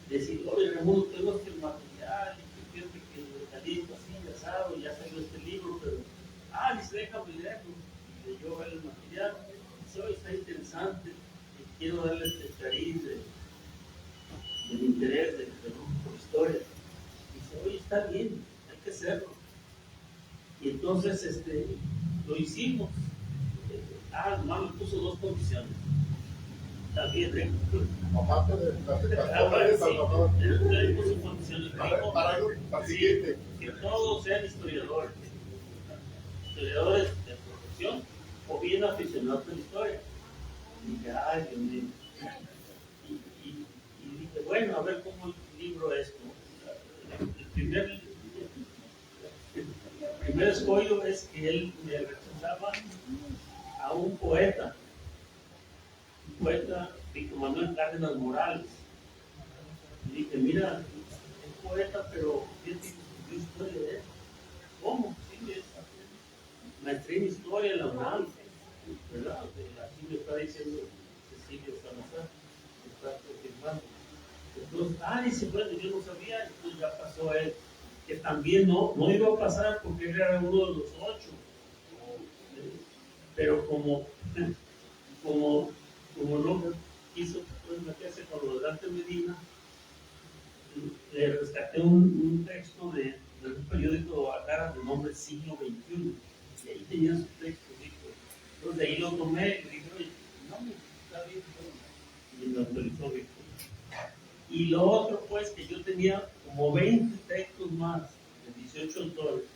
Decir, oye Raimundo, tengo el material, y que fíjate que el Jalisco así, asado, ya salió este libro, pero, dice, déjame leerlo. Y leyó el material, dice, oye, está interesante, y quiero darle este cariz del interés de por historia. Dice, oye, está bien, hay que hacerlo. Y entonces lo hicimos. Nomás me puso dos condiciones. También, Aparte de le puso condiciones. para siguiente. Que todos sean historiadores de profesión o bien aficionados a la historia. Y dije, ay, Dios mío. Y dije, bueno, a ver cómo el libro es. El primer escollo es que él me representaba a un poeta, Víctor Manuel Cárdenas Morales. Y dije, mira, es poeta, pero ¿qué historia de él? ¿Cómo? Sí, es maestría en historia en la UNAM, ¿verdad? Así me está diciendo Cecilia Salazar, está confirmando. Entonces, dice, bueno, yo no sabía, entonces ya pasó a él, que también no iba a pasar porque él era uno de los 8, pero como no quiso meterse con lo de Dante Medina, le rescaté un texto de un periódico de Guadalajara de nombre Siglo XXI, y ahí tenía su texto, dijo. Entonces de ahí lo tomé y dije, oye, no, está bien, y me autorizó Víctor. Y lo otro, pues, que yo tenía como 20 textos más, de 18 autores,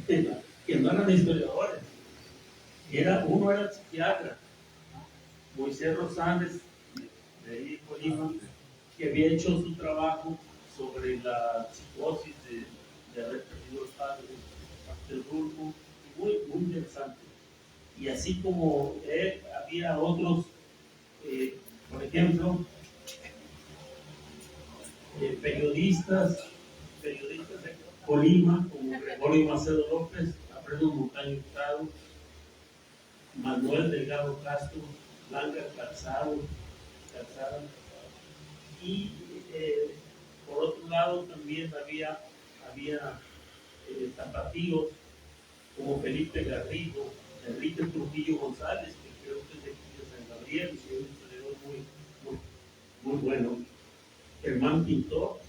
que no eran historiadores. Uno era psiquiatra, Moisés Rosales, de ahí Colima, que había hecho su trabajo sobre la psicosis de haber perdido el padre, del Rulfo, muy, muy interesante. Y así como él, había otros, por ejemplo, periodistas de Colima, como Gregorio Macedo López, Alfredo Montaño Hurtado, Manuel Delgado Castro, Blanca Calzada, y por otro lado también había tapatíos como Felipe Garrido, Enrique Trujillo González, que creo que es de aquí de San Gabriel, y es un historiador muy bueno, Germán Pintor,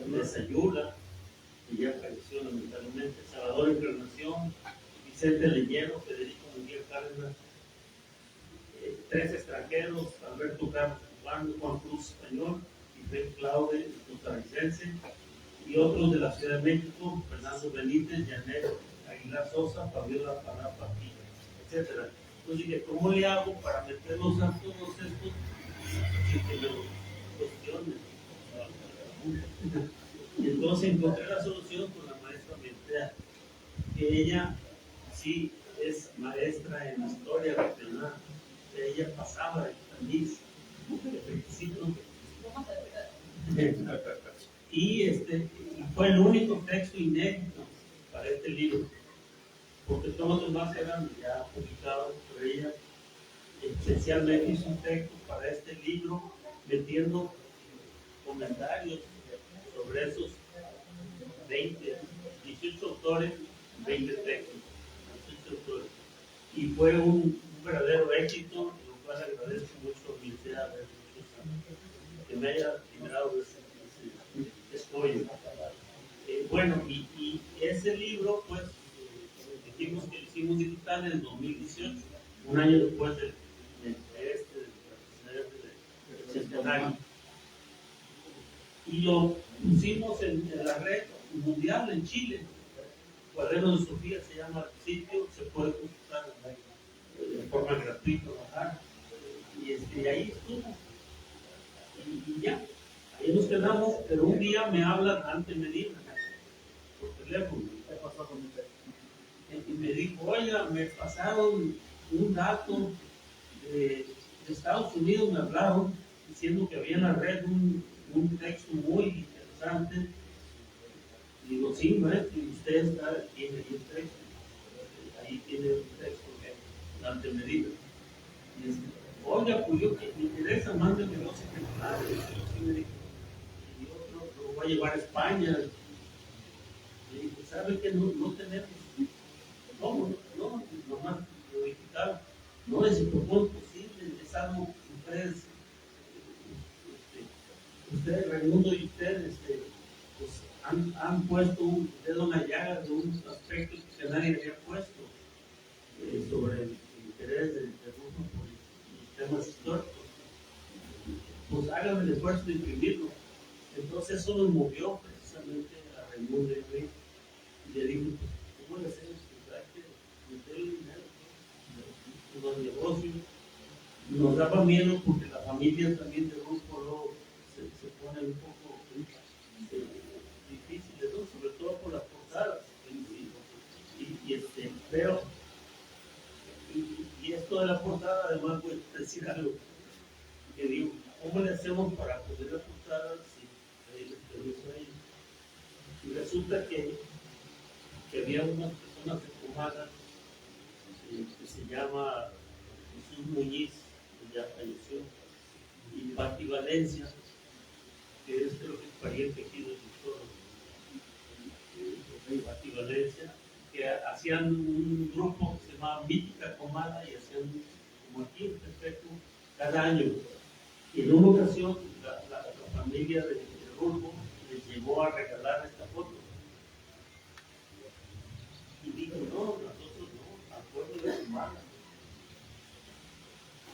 de Sayula, que ya falleció lamentablemente, Salvador Encarnación, Vicente Leñero, Federico Miguel Cárdenas, 3 extranjeros, Alberto Carlos Cubano, Juan Cruz Español, Isabel Claude costarricense, y otros de la Ciudad de México, Fernando Benítez, Janet Aguilar Sosa, Fabiola Palapa, etcétera. Entonces dije, ¿cómo le hago para meterlos a todos estos sin que me los cuestionen? Y entonces encontré la solución con la maestra Mentea, que ella sí es maestra en historia regional. Ella pasaba de Tanis, y fue el único texto inédito para este libro, porque todos los demás eran ya publicados, pero ella especialmente hizo un texto para este libro, metiendo comentarios sobre esos 18 autores, 20 textos, 18 autores. Y fue un verdadero éxito, lo cual agradezco mucho a la Universidad de que me haya generado ese escollo. Bueno, y ese libro, pues, dijimos que lo hicimos digital en el 2018, un año después del centenario. Y lo pusimos en la red mundial en Chile. Cuaderno de Sofía se llama el sitio, se puede consultar de forma gratuita, bajar. Y ahí estuvo. Y ya, ahí nos quedamos, pero un día me habla Dante Medina por teléfono. Y me dijo, oiga, me pasaron un dato de Estados Unidos, me hablaron diciendo que había en la red un texto muy interesante. Digo, sí, maestro, y usted tiene ahí el texto. Ahí tiene un texto de Dante Medina. Y oiga, pues yo que me interesa, mándeme 2 ejemplares. Y otro lo voy a llevar a España. Y dije, ¿sabe que no tenemos? No, nomás lo digital. No es imposible, es algo que ustedes, Raimundo y ustedes, pues han puesto un dedo en la llaga de un aspecto que nadie había puesto sobre el interés del Ruso por los temas históricos. Pues háganme el esfuerzo de imprimirlo. Entonces eso nos movió precisamente a Raimundo y le dijo, ¿cómo le hacemos? Hay que meterle dinero en los negocios. Nos daba miedo porque la familia también de Ruso se pone un poco difíciles, ¿no? Sobre todo por las portadas. Pero esto de la portada, además, voy a decir algo que digo, ¿cómo le hacemos para poner la portada si les permiso a ellos? Y resulta que había una persona cubana que se llama Jesús Muñiz, que ya falleció, y Pati Valencia, que creo que es pariente aquí del doctor Pati Valencia, que hacían un grupo que se llamaba Mítica Comada y hacían como aquí en Perfecto cada año. Y en una ocasión la familia de Rulfo les llegó a regalar esta foto. Y dijo, no, nosotros no, acuerdo de su hermana.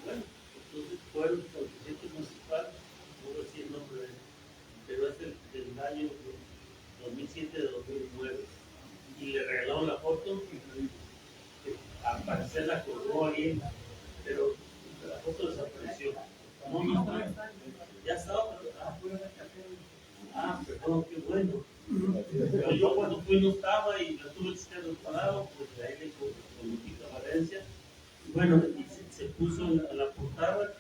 Bueno, entonces fueron al presidente municipal, no voy a decir el nombre de él, pero es del año 2007 de 2009. Y le regalaron la foto, que al parecer la colgó ahí, pero la foto desapareció. No está, ya estaba, perdón, qué bueno. Pero yo cuando fui no estaba y la tuve que estar parado, pues de ahí le conocí a Valencia. Y bueno, y se puso en la portada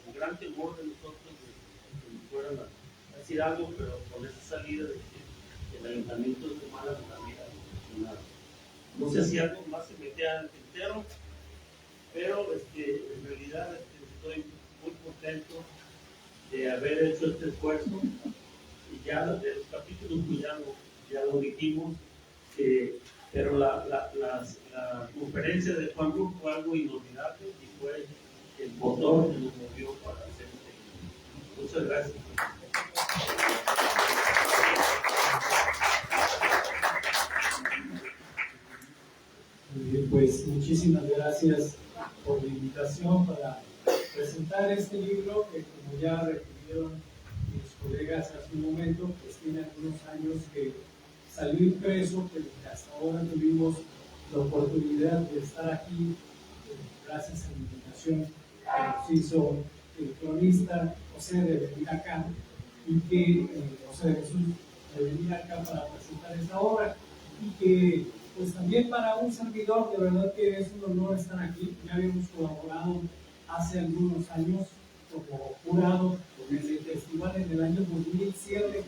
con gran temor de nosotros que fueran a decir algo, pero con esa salida de que el ayuntamiento de Guatemala no había funcionado. No sé si algo más se metía al tintero, pero en realidad estoy muy contento de haber hecho este esfuerzo. Y ya de los capítulos pues ya lo dijimos, pero la conferencia de Juan Rulfo fue algo inolvidable y fue el motor que nos movió para hacer este. Muchas gracias. Muy bien, pues muchísimas gracias por la invitación para presentar este libro que, como ya refirieron mis colegas hace un momento, pues tiene algunos años que salió impreso, pero que hasta ahora tuvimos la oportunidad de estar aquí, gracias a la invitación que nos hizo el cronista José de venir acá, y que José de Jesús de venir acá para presentar esta obra, y que pues también para un servidor de verdad que es un honor estar aquí. Ya habíamos colaborado hace algunos años como jurado en el festival en el año 2007,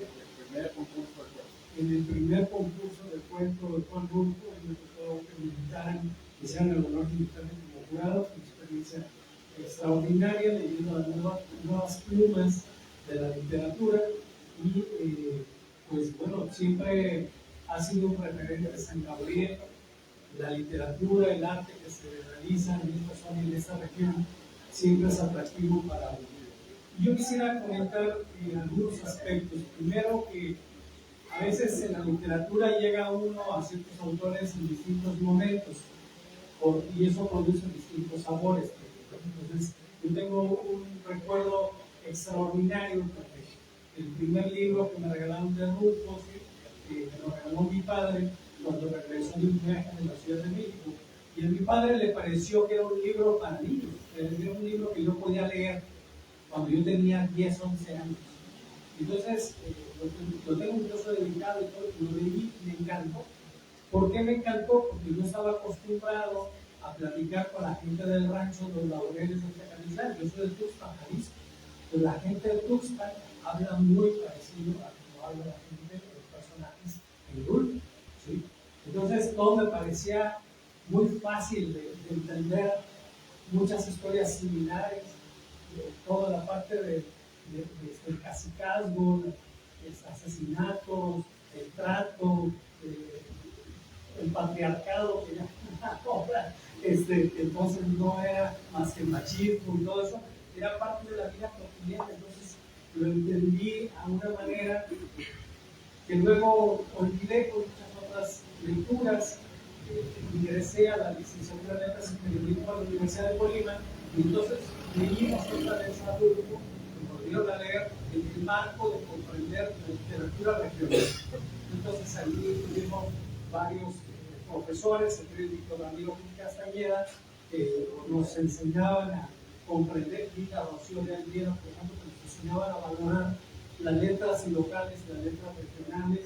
en el primer concurso de cuento de Juan Rulfo, y me tocó que me invitaran, que sean el honor de invitarme como jurado, una experiencia extraordinaria, leyendo las nuevas plumas de la literatura, y pues bueno, siempre ha sido un referente de San Gabriel, la literatura, el arte que se realiza en esta zona y en esta región, siempre es atractivo para mí. Yo quisiera comentar algunos aspectos. Primero, que a veces en la literatura llega uno a ciertos autores en distintos momentos, y eso produce distintos sabores. Entonces, yo tengo un recuerdo extraordinario porque el primer libro que me regalaron de Rulfo, que me lo regaló mi padre cuando regresó de un viaje en la Ciudad de México. Y a mi padre le pareció que era un libro para niños, que era un libro que yo podía leer cuando yo tenía 10, 11 años. Entonces, lo tengo incluso dedicado y todo, lo leí y me encantó. ¿Por qué me encantó? Porque yo estaba acostumbrado a platicar con la gente del rancho, los laureles de Tecalizán. Yo soy de Tuxpan, Jalisco. Pues la gente de Tuxpan habla muy parecido a como habla la gente de los personajes en Rulfo, ¿sí? Entonces, todo me parecía muy fácil de entender, muchas historias similares, toda la parte del cacicazgo, los asesinatos, el trato, el patriarcado, que ya ahora, entonces no era más que machismo y todo eso, era parte de la vida cotidiana. Entonces lo entendí a una manera que luego olvidé con muchas otras lecturas. Ingresé a la licenciatura de Letras y Periodismo a la Universidad de Colima, y entonces leímos otra vez a Rulfo, y volvieron a leer en el marco de comprender la literatura regional. Entonces allí tuvimos varios profesores, entre ellos Víctor Ramiro Castañeda, que nos enseñaban a comprender, Rita Rocío de Alviera, por ejemplo, que nos enseñaban a valorar las letras locales, las letras regionales,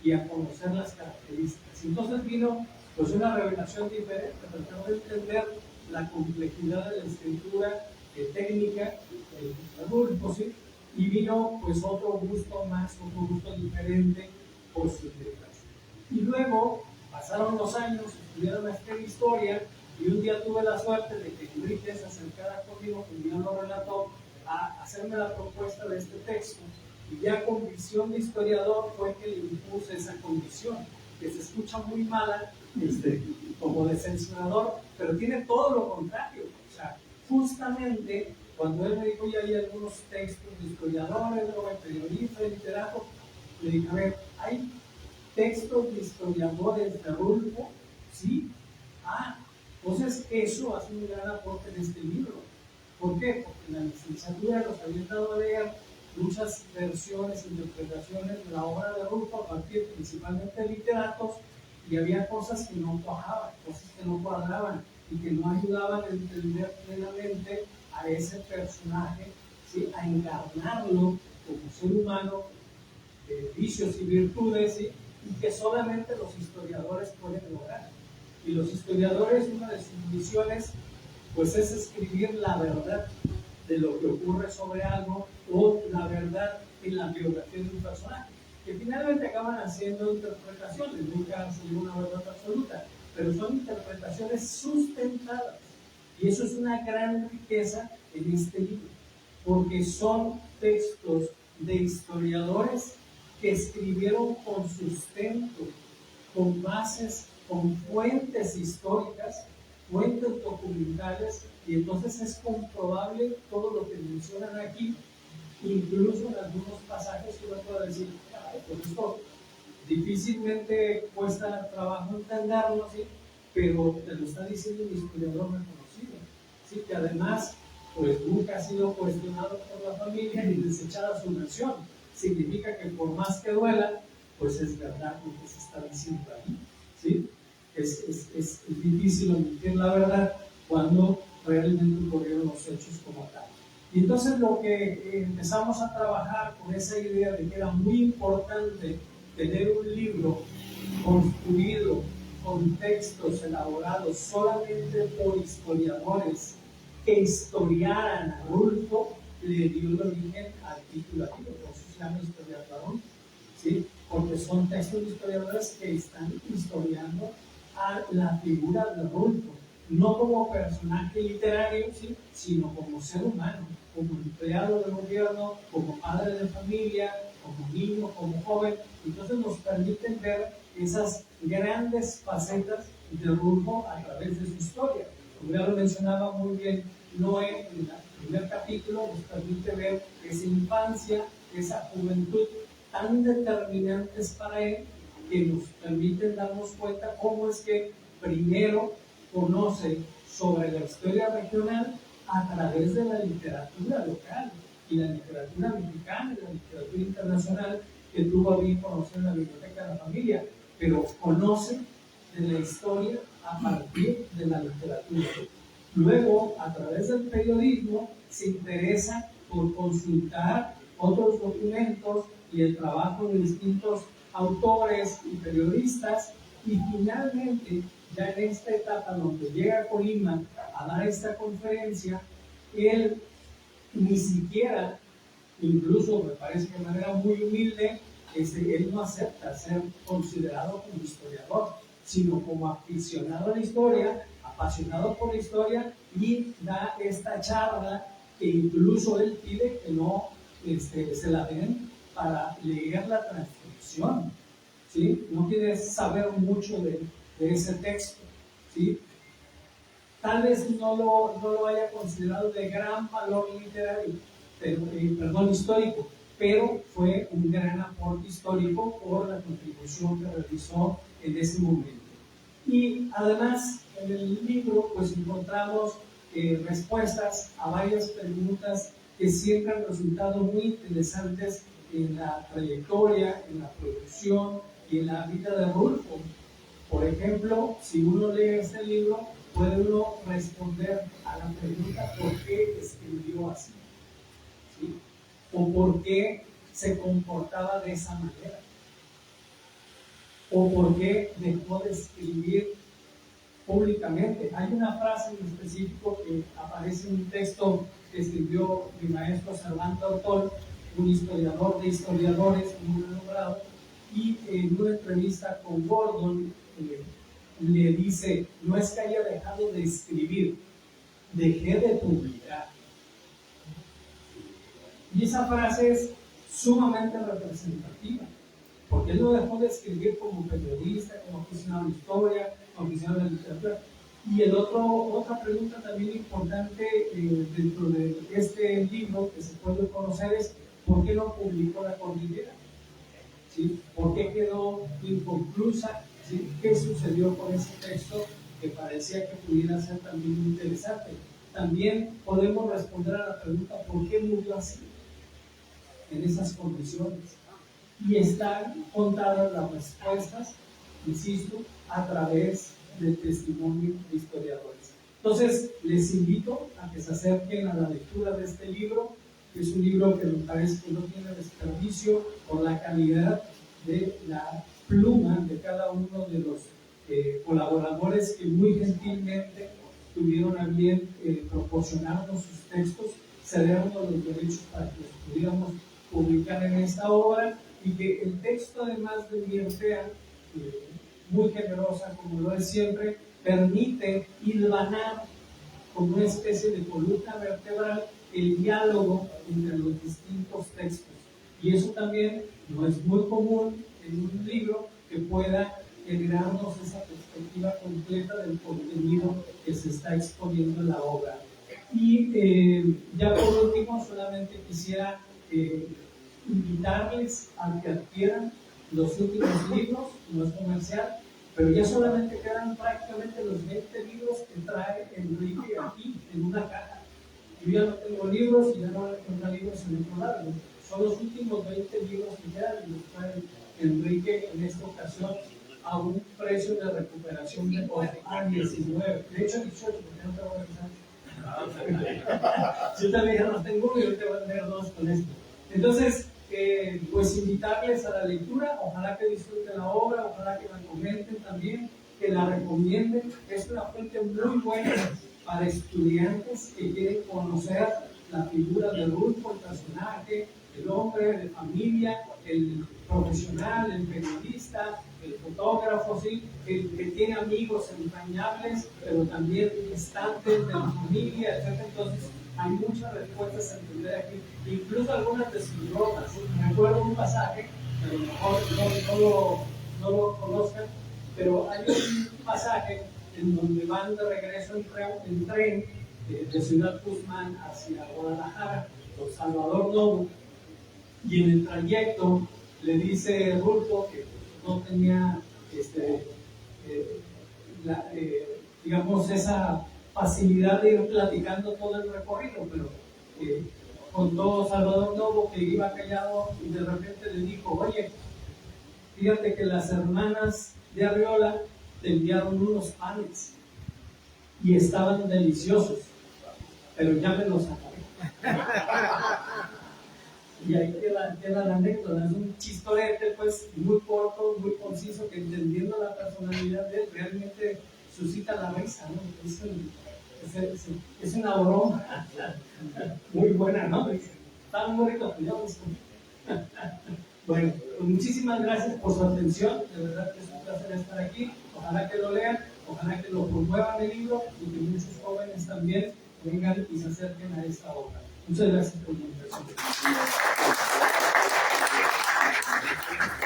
y a conocer las características. Entonces vino pues una revelación diferente, tratando de entender la complejidad de la escritura técnica de Rulfo, ¿sí? Y vino pues otro gusto más, otro gusto diferente por sus letras. Y luego pasaron los años, estudié maestría en historia, y un día tuve la suerte de que Enrique se acercara conmigo, que ya lo relató, a hacerme la propuesta de este texto. Y ya con visión de historiador fue que le impuse esa condición, que se escucha muy mala, como de censurador, pero tiene todo lo contrario. O sea, justamente cuando él me dijo, ya hay algunos textos de historiadores, luego de periodistas, de literatos, le dije, a ver, hay textos de historiadores de Rulfo, ¿sí? Entonces eso hace un gran aporte en este libro. ¿Por qué? Porque en la licenciatura nos habían dado a leer muchas versiones, interpretaciones de la obra de Rulfo a partir principalmente de literatos, y había cosas que no cuajaban, cosas que no cuadraban y que no ayudaban a entender plenamente a ese personaje, ¿sí? A encarnarlo como ser humano de vicios y virtudes, ¿sí? Y que solamente los historiadores pueden lograr. Y los historiadores, una de sus misiones pues es escribir la verdad de lo que ocurre sobre algo, o la verdad en la biografía de un personaje, que finalmente acaban haciendo interpretaciones, nunca son una verdad absoluta, pero son interpretaciones sustentadas. Y eso es una gran riqueza en este libro, porque son textos de historiadores que escribieron con sustento, con bases, con fuentes históricas, fuentes documentales, y entonces es comprobable todo lo que mencionan aquí, incluso en algunos pasajes que uno puede decir, pues esto difícilmente cuesta trabajo entenderlo, ¿sí? Pero te lo está diciendo un historiador reconocido, ¿sí? Que además pues nunca ha sido cuestionado por la familia ni desechada su versión. Significa que por más que duela, pues es verdad lo que se está diciendo ahí, ¿sí? es difícil omitir la verdad cuando realmente ocurrieron los hechos como tal. Y entonces lo que empezamos a trabajar con esa idea de que era muy importante tener un libro construido con textos elaborados solamente por historiadores que historiaran a Rulfo, le dio el origen al título aquí, por eso se llama historiador, ¿sí? Porque son textos de historiadores que están historiando a la figura de Rulfo, no como personaje literario, ¿sí? Sino como ser humano, como empleado del gobierno, como padre de familia, como niño, como joven. Entonces nos permiten ver esas grandes facetas de Rulfo a través de su historia. Como ya lo mencionaba muy bien Noé en el primer capítulo, nos permite ver esa infancia, esa juventud tan determinantes para él, que nos permiten darnos cuenta cómo es que primero conoce sobre la historia regional a través de la literatura local y la literatura mexicana y la literatura internacional que tuvo a bien conocer en la Biblioteca de la Familia, pero conoce de la historia a partir de la literatura. Luego, a través del periodismo, se interesa por consultar otros documentos y el trabajo de distintos autores y periodistas, y finalmente, ya en esta etapa donde llega a Colima a dar esta conferencia, él ni siquiera, incluso me parece que de manera muy humilde, él no acepta ser considerado como historiador, sino como aficionado a la historia, apasionado por la historia, y da esta charla que incluso él pide que no se la den para leer la transcripción, ¿sí? No quiere saber mucho de ese texto, ¿sí? Tal vez no lo haya considerado de gran valor literario, perdón, histórico, pero fue un gran aporte histórico por la contribución que realizó en ese momento. Y además, en el libro pues encontramos respuestas a varias preguntas que siempre han resultado muy interesantes en la trayectoria, en la producción y en la vida de Rulfo. Por ejemplo, si uno lee este libro, puede uno responder a la pregunta ¿por qué escribió así? ¿Sí? O ¿por qué se comportaba de esa manera? ¿O por qué dejó de escribir públicamente? Hay una frase en específico que aparece en un texto que escribió mi maestro Cervantes Ortol, un historiador de historiadores muy renombrado, y en una entrevista con Gordon le dice, no es que haya dejado de escribir, dejé de publicar. Y esa frase es sumamente representativa, porque él no dejó de escribir como periodista, como aficionado a la historia, como aficionado a la literatura. Y otra pregunta también importante dentro de este libro que se puede conocer es ¿por qué no publicó La Cordillera? ¿Sí? ¿Por qué quedó inconclusa? ¿Sí? ¿Qué sucedió con ese texto que parecía que pudiera ser también muy interesante? También podemos responder a la pregunta ¿por qué murió así? En esas condiciones. Y están contadas las respuestas, insisto, a través del testimonio de historiadores. Entonces, les invito a que se acerquen a la lectura de este libro, que es un libro que me parece que no tiene desperdicio por la calidad de la pluma de cada uno de los colaboradores que muy gentilmente tuvieron a bien proporcionarnos sus textos, cedernos los derechos para que los pudiéramos publicar en esta obra, y que el texto, además de Mirtea, muy generosa como lo es siempre, permite hilvanar como una especie de columna vertebral el diálogo entre los distintos textos. Y eso también no es muy común en un libro que pueda generarnos esa perspectiva completa del contenido que se está exponiendo en la obra. Y ya por último, solamente quisiera invitarles a que adquieran los últimos libros, no es comercial, pero ya solamente quedan prácticamente los 20 libros que trae Enrique aquí en una caja. Yo ya no tengo libros y ya no encuentro libros en otro lado. Son los últimos 20 libros que quedan y los trae Enrique en esta ocasión a un precio de recuperación de costo a 19. De hecho, 18, porque no te voy a avisar. Yo también ya no tengo uno y yo te voy a tener dos con esto. Entonces, pues invitarles a la lectura, ojalá que disfruten la obra, ojalá que la comenten también, que la recomienden. Es una fuente muy buena para estudiantes que quieren conocer la figura de Rulfo, el personaje, el hombre de familia, el profesional, el periodista, el fotógrafo, ¿sí? El que tiene amigos entrañables, pero también distantes de la familia, etc. Entonces, hay muchas respuestas a entender aquí, incluso algunas de sus bromas. Me acuerdo un pasaje, que a lo mejor no lo conozcan, pero hay un pasaje en donde van de regreso en tren de Ciudad Guzmán hacia Guadalajara, por Salvador Novo, y en el trayecto le dice Rulfo que no tenía digamos, esa facilidad de ir platicando todo el recorrido, pero contó Salvador Novo que iba callado y de repente le dijo: oye, fíjate que las hermanas de Arriola te enviaron unos panes y estaban deliciosos, pero ya me los acabé. Y ahí queda la anécdota. Es un chistorete, pues, muy corto, muy conciso, que entendiendo la personalidad de él, realmente suscita la risa, ¿no? Es una broma muy buena, ¿no? Está muy bonito, yo Bueno, pues muchísimas gracias por su atención. De verdad que es un placer estar aquí. Ojalá que lo lean, ojalá que lo promuevan el libro y que muchos jóvenes también vengan y se acerquen a esta obra. Muchas gracias por la invitación.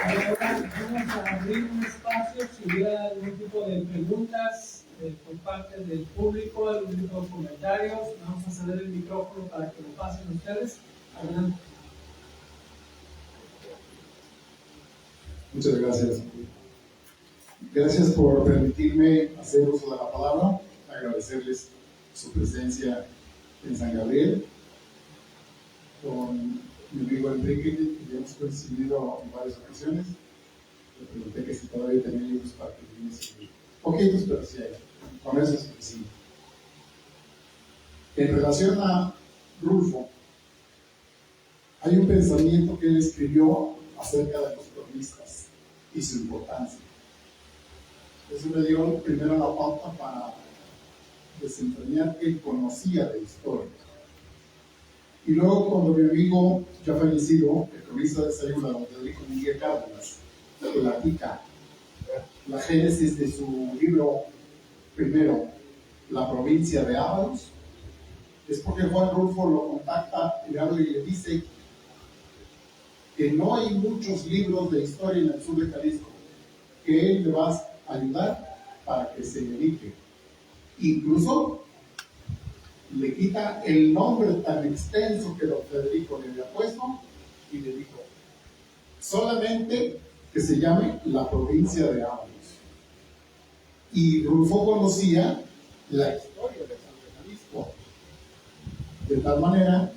Ahora vamos a abrir un espacio si hubiera algún tipo de preguntas por parte del público, algún tipo de comentarios. Vamos a ceder el micrófono para que lo pasen ustedes. Adelante. Muchas gracias. Gracias por permitirme hacer uso de la palabra, agradecerles su presencia en San Gabriel. Con mi amigo Enrique, que ya hemos coincidido en varias ocasiones, le pregunté que si todavía tenía libros para que viniese. Poquitos, pero sí hay. Con eso es suficiente. En relación a Rulfo, hay un pensamiento que él escribió acerca de los cronistas y su importancia. Eso me dio primero la pauta para desentrañar que él conocía de historia. Y luego, cuando mi amigo ya fallecido, el cronista de Sayula, don Federico Miguel Cárdenas, platica la génesis de su libro primero, La provincia de Ábalos, es porque Juan Rulfo lo contacta y le habla y le dice que no hay muchos libros de historia en el sur de Jalisco, que él le va a ayudar para que se dedique. Incluso le quita el nombre tan extenso que don Federico le había puesto y le dijo solamente que se llame La provincia de Ábalos. Y Rulfo conocía la historia de San Jalisco, de tal manera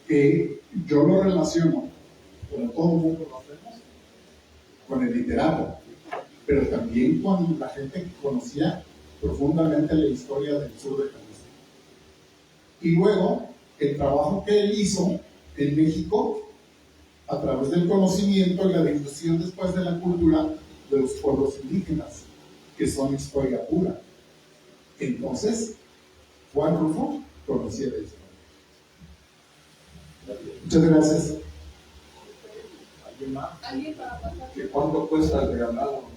que yo lo relaciono, como todo el mundo lo hacemos, con el literato, pero también con la gente que conocía profundamente la historia del sur de Jalisco. Y luego, el trabajo que él hizo en México, a través del conocimiento y la difusión después de la cultura de los pueblos indígenas, que son historia pura. Entonces, Juan Rulfo conocía la historia. Muchas gracias. ¿Alguien más? ¿Alguien para pasar? ¿Cuánto cuesta el regalado?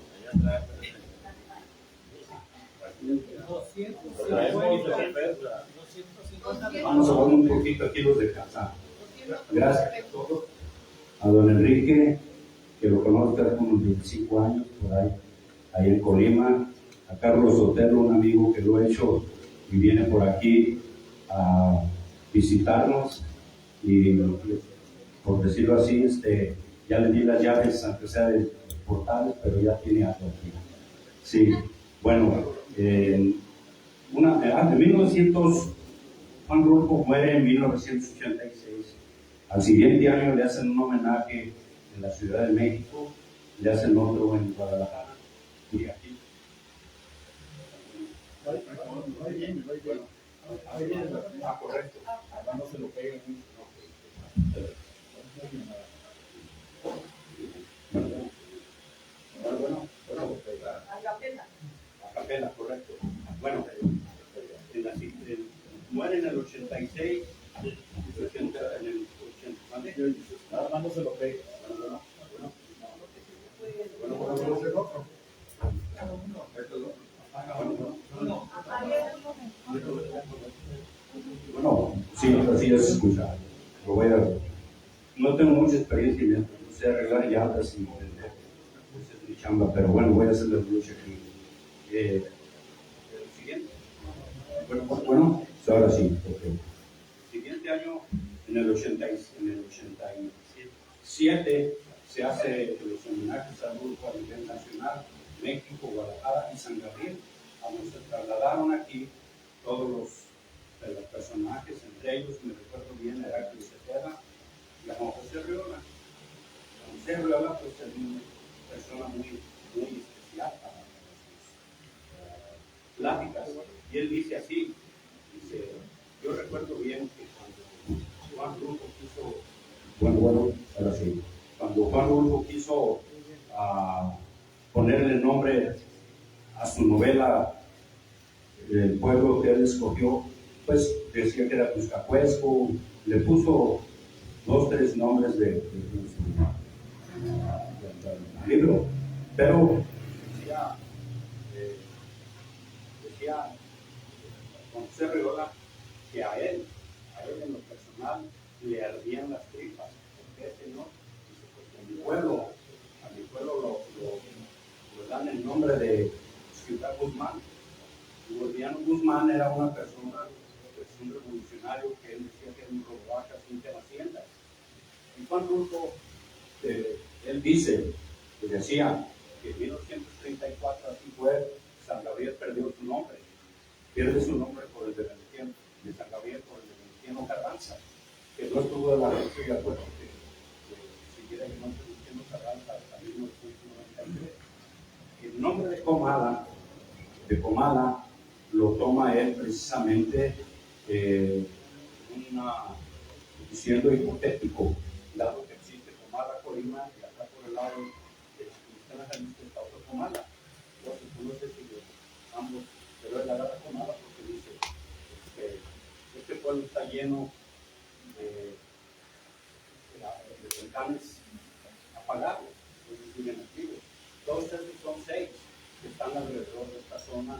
250. Vamos a poner un poquito aquí los de casa. Gracias a todos. A don Enrique, que lo conozco hace unos 25 años, por ahí en Colima. A Carlos Sotelo, un amigo que lo he hecho y viene por aquí a visitarnos. Y por decirlo así, ya le di las llaves, aunque sea de portales, pero ya tiene algo aquí. Sí, bueno, en 1900, Juan Rulfo muere en 1986. Al siguiente año le hacen un homenaje en la Ciudad de México, le hacen otro en Guadalajara. y aquí. Correcto. No se lo peguen mucho. A la pena. A capela, correcto. Bueno, muere en el 86, en el 80, ¿vale? Nada más no se lo peguen. Bueno, sí, así es escuchar. Lo voy a. No tengo mucha experiencia en esto, no sé arreglar llantas y entender. Esa es mi chamba, pero bueno, voy a hacer la lucha aquí. El siguiente. Bueno, ahora sí. Okay. El siguiente año, en el 87, se hace los homenajes al grupo a nivel nacional, México, Guadalajara y San Gabriel. Cuando se trasladaron aquí todos los personajes, entre ellos, me recuerdo bien, Heraclio Cepeda y a Juan José Arriola. Juan José Arriola, pues, es una persona muy, muy especial para sus pláticas. Y él dice así, dice, yo recuerdo bien que cuando Juan Rulfo quiso, ahora sí, cuando Juan Rulfo quiso ponerle nombre a su novela, el pueblo que él escogió, pues decía que era Cuscacuesco, le puso 2, 3 nombres del libro, pero decía Juan José Arriola que a él en lo personal le ardían las tripas. ¿Por qué, señor? Dice, porque a mi pueblo lo dan el nombre de Ciudad Guzmán. Y Gordiano Guzmán era una persona, pues, un revolucionario que él decía que era un robavacas, un haciendas. Y Juan Rulfo, él dice, que decía que en 1934 así fue, San Gabriel perdió su nombre. Pierde su nombre por el de San Gabriel, por el de Venustiano Carranza, que no estuvo de la estoy de acuerdo que siguiera el nombre de Venustiano Carranza hasta 1993. El nombre de Comala, lo toma él precisamente siendo hipotético, dado que existe Comala, Colima, y acá por el lado de Jalisco está otro Comala. Entonces, no sé si ambos, pero él agarra Comala porque dice que este pueblo está lleno de volcanes apagados, es decir, inactivos. Todos estos son 6 que están alrededor de esta zona,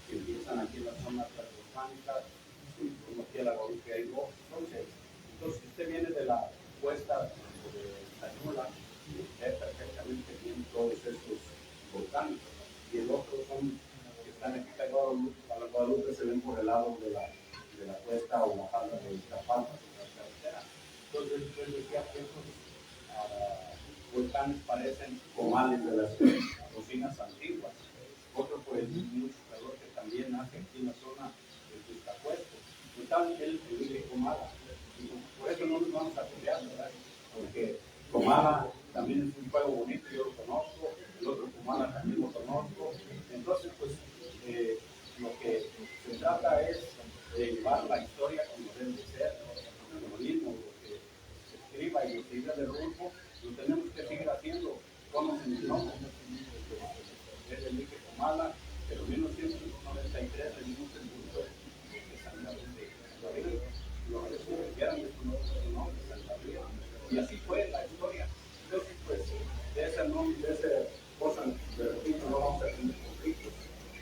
que empiezan aquí en la zona transvolcánica, como aquí a la Guadalupe hay 2, son 6. Entonces, si usted viene de la cuesta de Sayula, ve perfectamente bien todos estos volcanes. Y el otro son que están aquí a la Guadalupe, se ven por el lado de la cuesta o la falda de Iztapalapa, de la carretera. Entonces, yo decía que estos volcanes parecen comales de las cocinas antiguas. Otro, pues, mucho calor que también hace aquí en la zona de Iztapuesto. Entonces, él dice Comala. Y por eso no nos vamos a pelear, ¿verdad? Porque Comala también es un pueblo bonito, yo lo conozco, el otro Comala también lo conozco. Entonces, pues, lo que se trata es de llevar la historia como debe de ser, lo mismo, lo que se escriba y lo que diga de Rulfo, lo tenemos que seguir haciendo. Conocen el nombre. Es el Lique Comala, pero en 1993 le dimos el gusto de San Gabriel. Lo recibieron de su nombre, San Gabriel. Y así fue la historia. Entonces, pues, de esa cosa, de repito, no vamos a tener conflictos.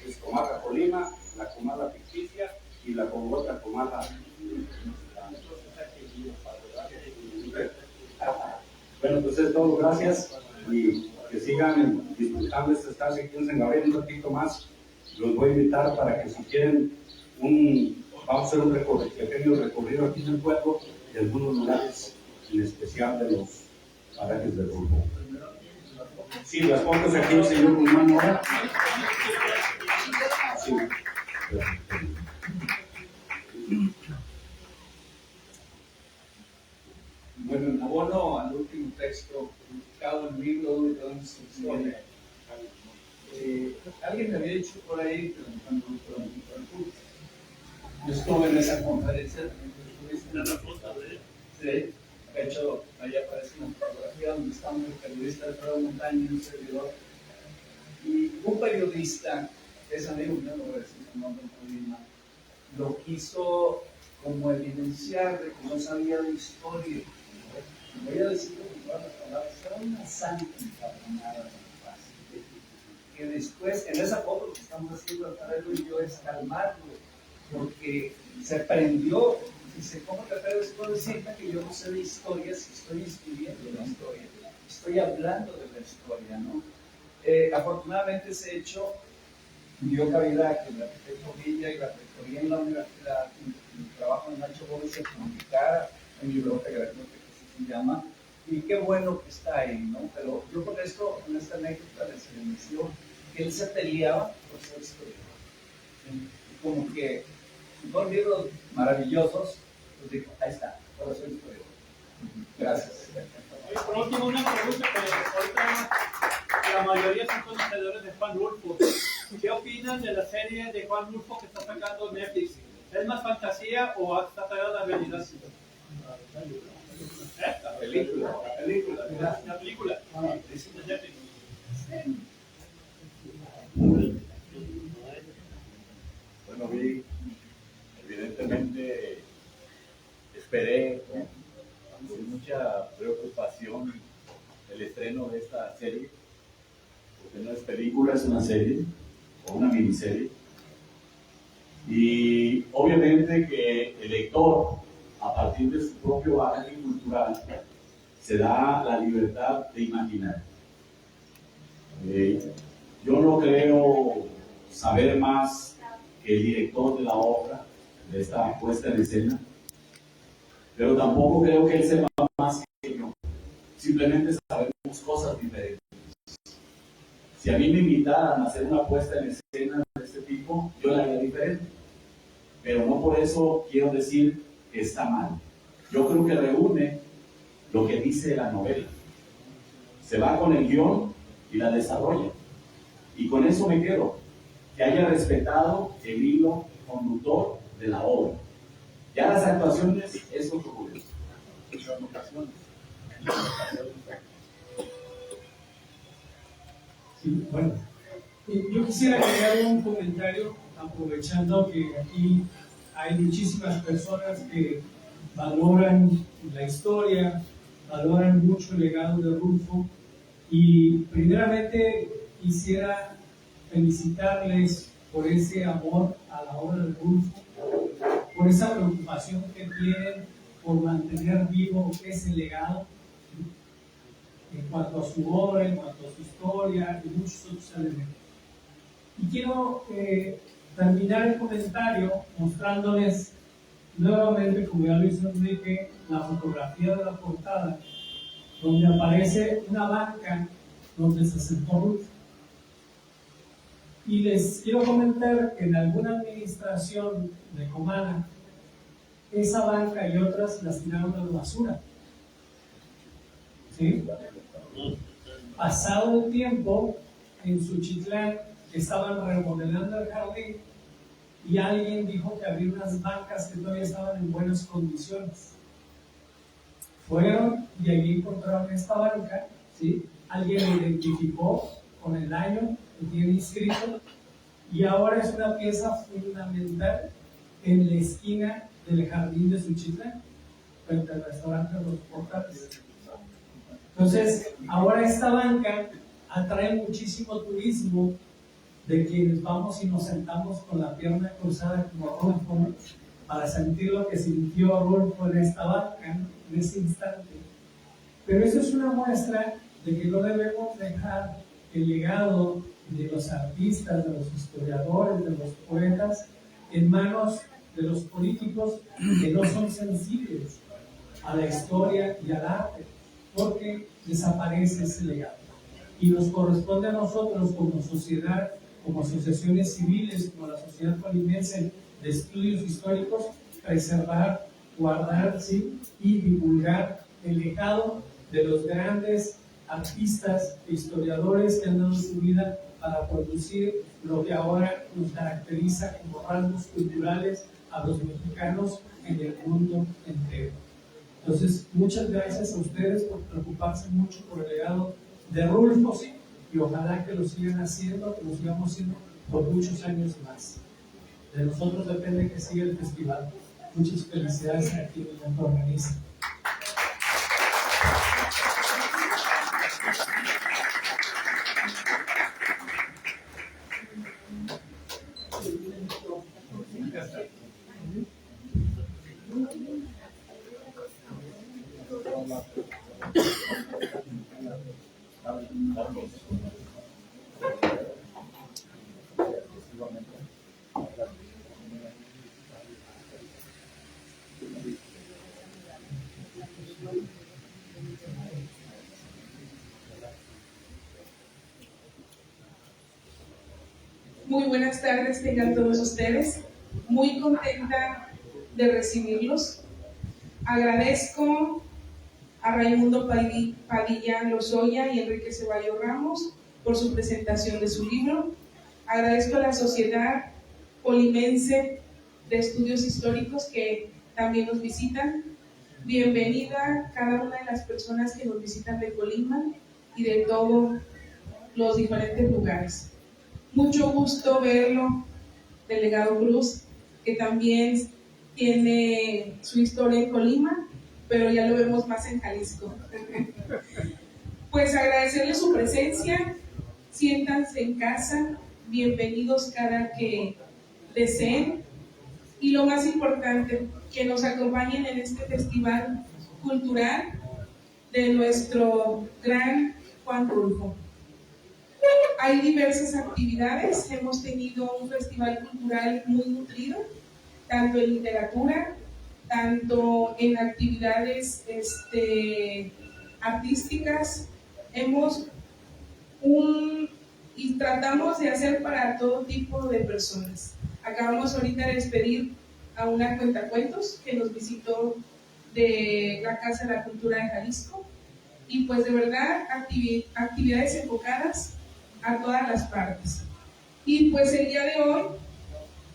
Es Comala Colima, la Comala ficticia y la otra Comala. Bueno, pues es todo, gracias. Y que sigan disfrutando esta estancia aquí en San Gabriel un ratito más. Los voy a invitar para que, si quieren, vamos a hacer un pequeño recorrido aquí en el pueblo de algunos lugares, en especial de los parajes del grupo. Sí, las fotos aquí el señor Guzmán Mora. Sí. Bueno, en abono al último texto publicado en el libro de instrucciones, alguien me había dicho por ahí que yo estuve en esa conferencia, sí, de hecho, ahí aparece una fotografía donde está un periodista de Alfredo Montaño y un servidor. Y un periodista, que es amigo mío, no voy a decir su nombre, lo quiso como evidenciar de que no sabía de historia. Voy a decir con todas las palabras, era una santa encabronada de paz. Que después, en esa foto lo que estamos haciendo Alfredo y yo es calmarlo, porque se prendió. Dice, ¿cómo te atreves tú a decirme que yo no sé de historia si estoy escribiendo la historia? Estoy hablando de la historia, ¿no? Afortunadamente ese hecho dio cabida a que el arquitecto Villa y la rectoría en la universidad, el trabajo de Nacho Gómez se publicara en Biblioteca Gratuita, que se llama, y qué bueno que está ahí, ¿no? Pero yo con esto, con esta anécdota les anunció que él se peleaba por ser historiador. ¿Sí? Y como que dos libros maravillosos, pues dijo, ahí está, por eso historiador. Gracias. Por último, una pregunta que ahorita la mayoría son conocedores de Juan Rulfo. ¿Qué opinan de la serie de Juan Rulfo que está sacando Netflix? ¿Es más fantasía o está pegada a la realidad? La película. La película. Es de Netflix. Bueno, vi, evidentemente, esperé con mucha preocupación el estreno de esta serie, porque no es película, es una serie, o una miniserie, y obviamente que el lector, a partir de su propio bagaje cultural, se da la libertad de imaginar. Yo no creo saber más que el director de la obra, de esta puesta en escena, pero tampoco creo que él sepa más que yo. Simplemente sabemos cosas diferentes. Si a mí me invitaran a hacer una puesta en escena de este tipo, yo la haría diferente. Pero no por eso quiero decir que está mal. Yo creo que reúne lo que dice la novela. Se va con el guión y la desarrolla. Y con eso me quedo. Que haya respetado el hilo conductor de la obra. Ya las actuaciones es otro curioso. Sí, bueno, yo quisiera agregar un comentario, aprovechando que aquí hay muchísimas personas que valoran la historia, valoran mucho el legado de Rulfo, y primeramente quisiera felicitarles por ese amor a la obra de Rulfo, por esa preocupación que tienen por mantener vivo ese legado en cuanto a su obra, en cuanto a su historia y muchos otros elementos. Y quiero terminar el comentario mostrándoles nuevamente, como ya lo hizo Enrique, la fotografía de la portada, donde aparece una banca donde se sentó Rulfo. Y les quiero comentar que en alguna administración de Comana, esa banca y otras las tiraron a la basura. ¿Sí? Pasado el tiempo, en Suchitlán estaban remodelando el jardín y alguien dijo que había unas bancas que todavía estaban en buenas condiciones. Fueron y allí encontraron esta banca, ¿sí? Alguien la identificó con el año que tiene inscrito y ahora es una pieza fundamental en la esquina del jardín de Suchitlán, frente al restaurante Los Portales. Entonces, ahora esta banca atrae muchísimo turismo de quienes vamos y nos sentamos con la pierna cruzada como Rulfo, para sentir lo que sintió Rulfo en esta banca, en ese instante. Pero eso es una muestra de que no debemos dejar el legado de los artistas, de los historiadores, de los poetas, en manos de los políticos que no son sensibles a la historia y al arte, porque desaparece ese legado. Y nos corresponde a nosotros como sociedad, como asociaciones civiles, como la Sociedad Colimense de Estudios Históricos, preservar, guardar, ¿sí? Y divulgar el legado de los grandes artistas e historiadores que han dado su vida para producir lo que ahora nos caracteriza como rasgos culturales a los mexicanos en el mundo entero. Entonces, muchas gracias a ustedes por preocuparse mucho por el legado de Rulfo, y ojalá que lo sigan haciendo, que lo sigamos haciendo por muchos años más. De nosotros depende que siga el festival. Muchas felicidades a quienes lo organizan. Muy buenas tardes tengan todos ustedes. Muy contenta de recibirlos. Agradezco a Raimundo Padilla Lozoya y Enrique Ceballos Ramos por su presentación de su libro. Agradezco a la Sociedad Colimense de Estudios Históricos que también nos visitan. Bienvenida cada una de las personas que nos visitan de Colima y de todos los diferentes lugares. Mucho gusto verlo, delegado Cruz, que también tiene su historia en Colima, pero ya lo vemos más en Jalisco. Pues agradecerle su presencia, siéntanse en casa, bienvenidos cada que deseen, y lo más importante, que nos acompañen en este festival cultural de nuestro gran Juan Rulfo. Hay diversas actividades, hemos tenido un festival cultural muy nutrido, tanto en literatura, tanto en actividades artísticas. Y tratamos de hacer para todo tipo de personas. Acabamos ahorita de despedir a una cuentacuentos que nos visitó de la Casa de la Cultura de Jalisco, y pues de verdad actividades enfocadas a todas las partes. Y pues el día de hoy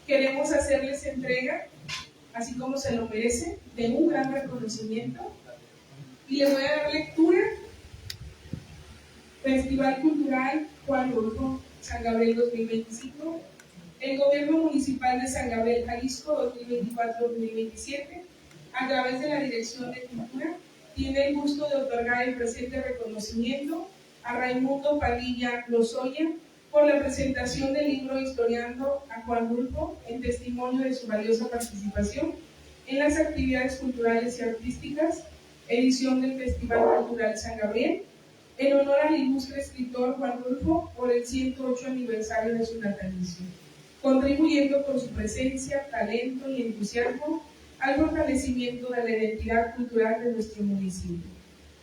queremos hacerles entrega, así como se lo merece, de un gran reconocimiento, y les voy a dar lectura. Festival Cultural Juan Rulfo San Gabriel 2025, el Gobierno Municipal de San Gabriel, Jalisco 2024-2027, a través de la Dirección de Cultura, tiene el gusto de otorgar el presente reconocimiento a Raimundo Padilla Lozoya por la presentación del libro Historiando a Juan Rulfo, en testimonio de su valiosa participación en las actividades culturales y artísticas, edición del Festival Cultural San Gabriel, en honor al ilustre escritor Juan Rulfo por el 108 aniversario de su natalicio, contribuyendo con su presencia, talento y entusiasmo al fortalecimiento de la identidad cultural de nuestro municipio.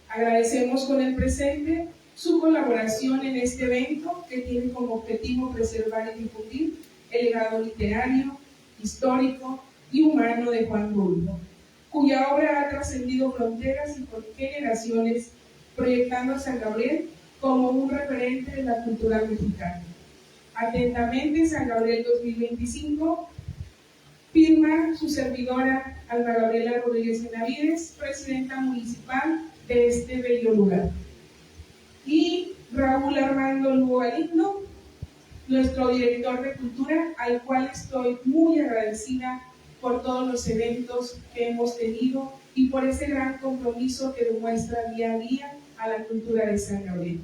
Agradecemos con el presente su colaboración en este evento que tiene como objetivo preservar y difundir el legado literario, histórico y humano de Juan Rulfo, cuya obra ha trascendido fronteras y generaciones, proyectando a San Gabriel como un referente de la cultura mexicana. Atentamente, San Gabriel 2025, firma su servidora Alba Gabriela Rodríguez Benavides, presidenta municipal de este bello lugar. Y Raúl Armando Lugo Aligno, nuestro director de cultura, al cual estoy muy agradecida por todos los eventos que hemos tenido y por ese gran compromiso que demuestra día a día a la cultura de San Gabriel.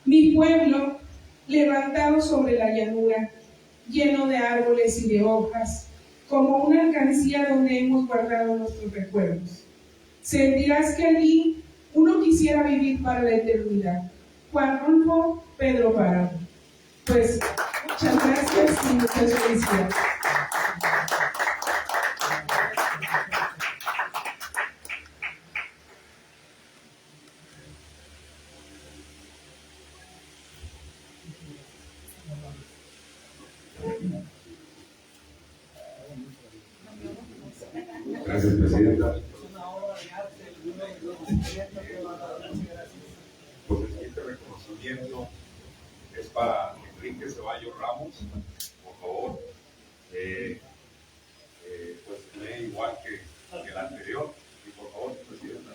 Mi pueblo, levantado sobre la llanura, lleno de árboles y de hojas, como una alcancía donde hemos guardado nuestros recuerdos. Sentirás que allí uno quisiera vivir para la eternidad. Juan Rulfo, Pedro Páramo. Pues, muchas gracias y muchas felicidades. Gracias, Presidenta. Por reconocimiento es para Enrique Ceballos Ramos, por favor. Pues lee igual que el anterior. Y por favor, presidenta.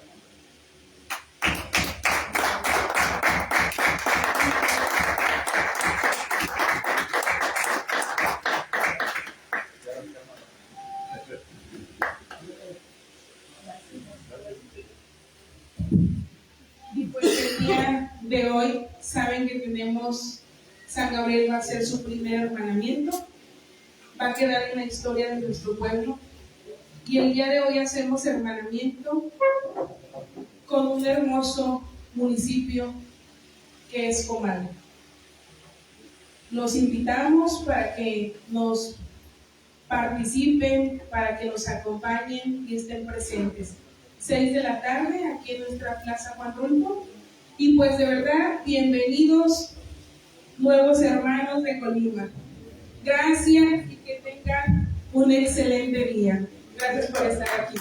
Y pues el día de hoy saben que tenemos, San Gabriel va a ser su primer hermanamiento, va a quedar en la historia de nuestro pueblo. Y el día de hoy hacemos hermanamiento con un hermoso municipio que es Comala. Los invitamos para que nos participen, para que nos acompañen y estén presentes. 6 de la tarde aquí en nuestra Plaza Juan Rulfo. Y pues de verdad, bienvenidos nuevos hermanos de Colima. Gracias y que tengan un excelente día. Gracias por estar aquí.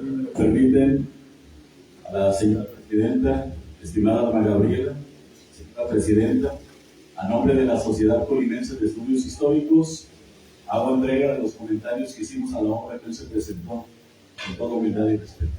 Me permiten, a la señora presidenta, estimada dama Gabriela, señora presidenta, a nombre de la Sociedad Colimense de Estudios Históricos, hago entrega de los comentarios que hicimos a la obra que él se presentó, con toda humildad y respeto.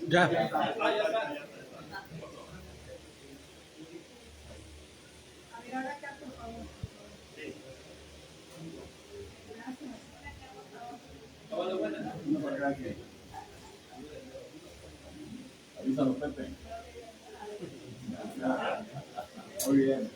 Ya. Avísanos, Pepe. Muy bien.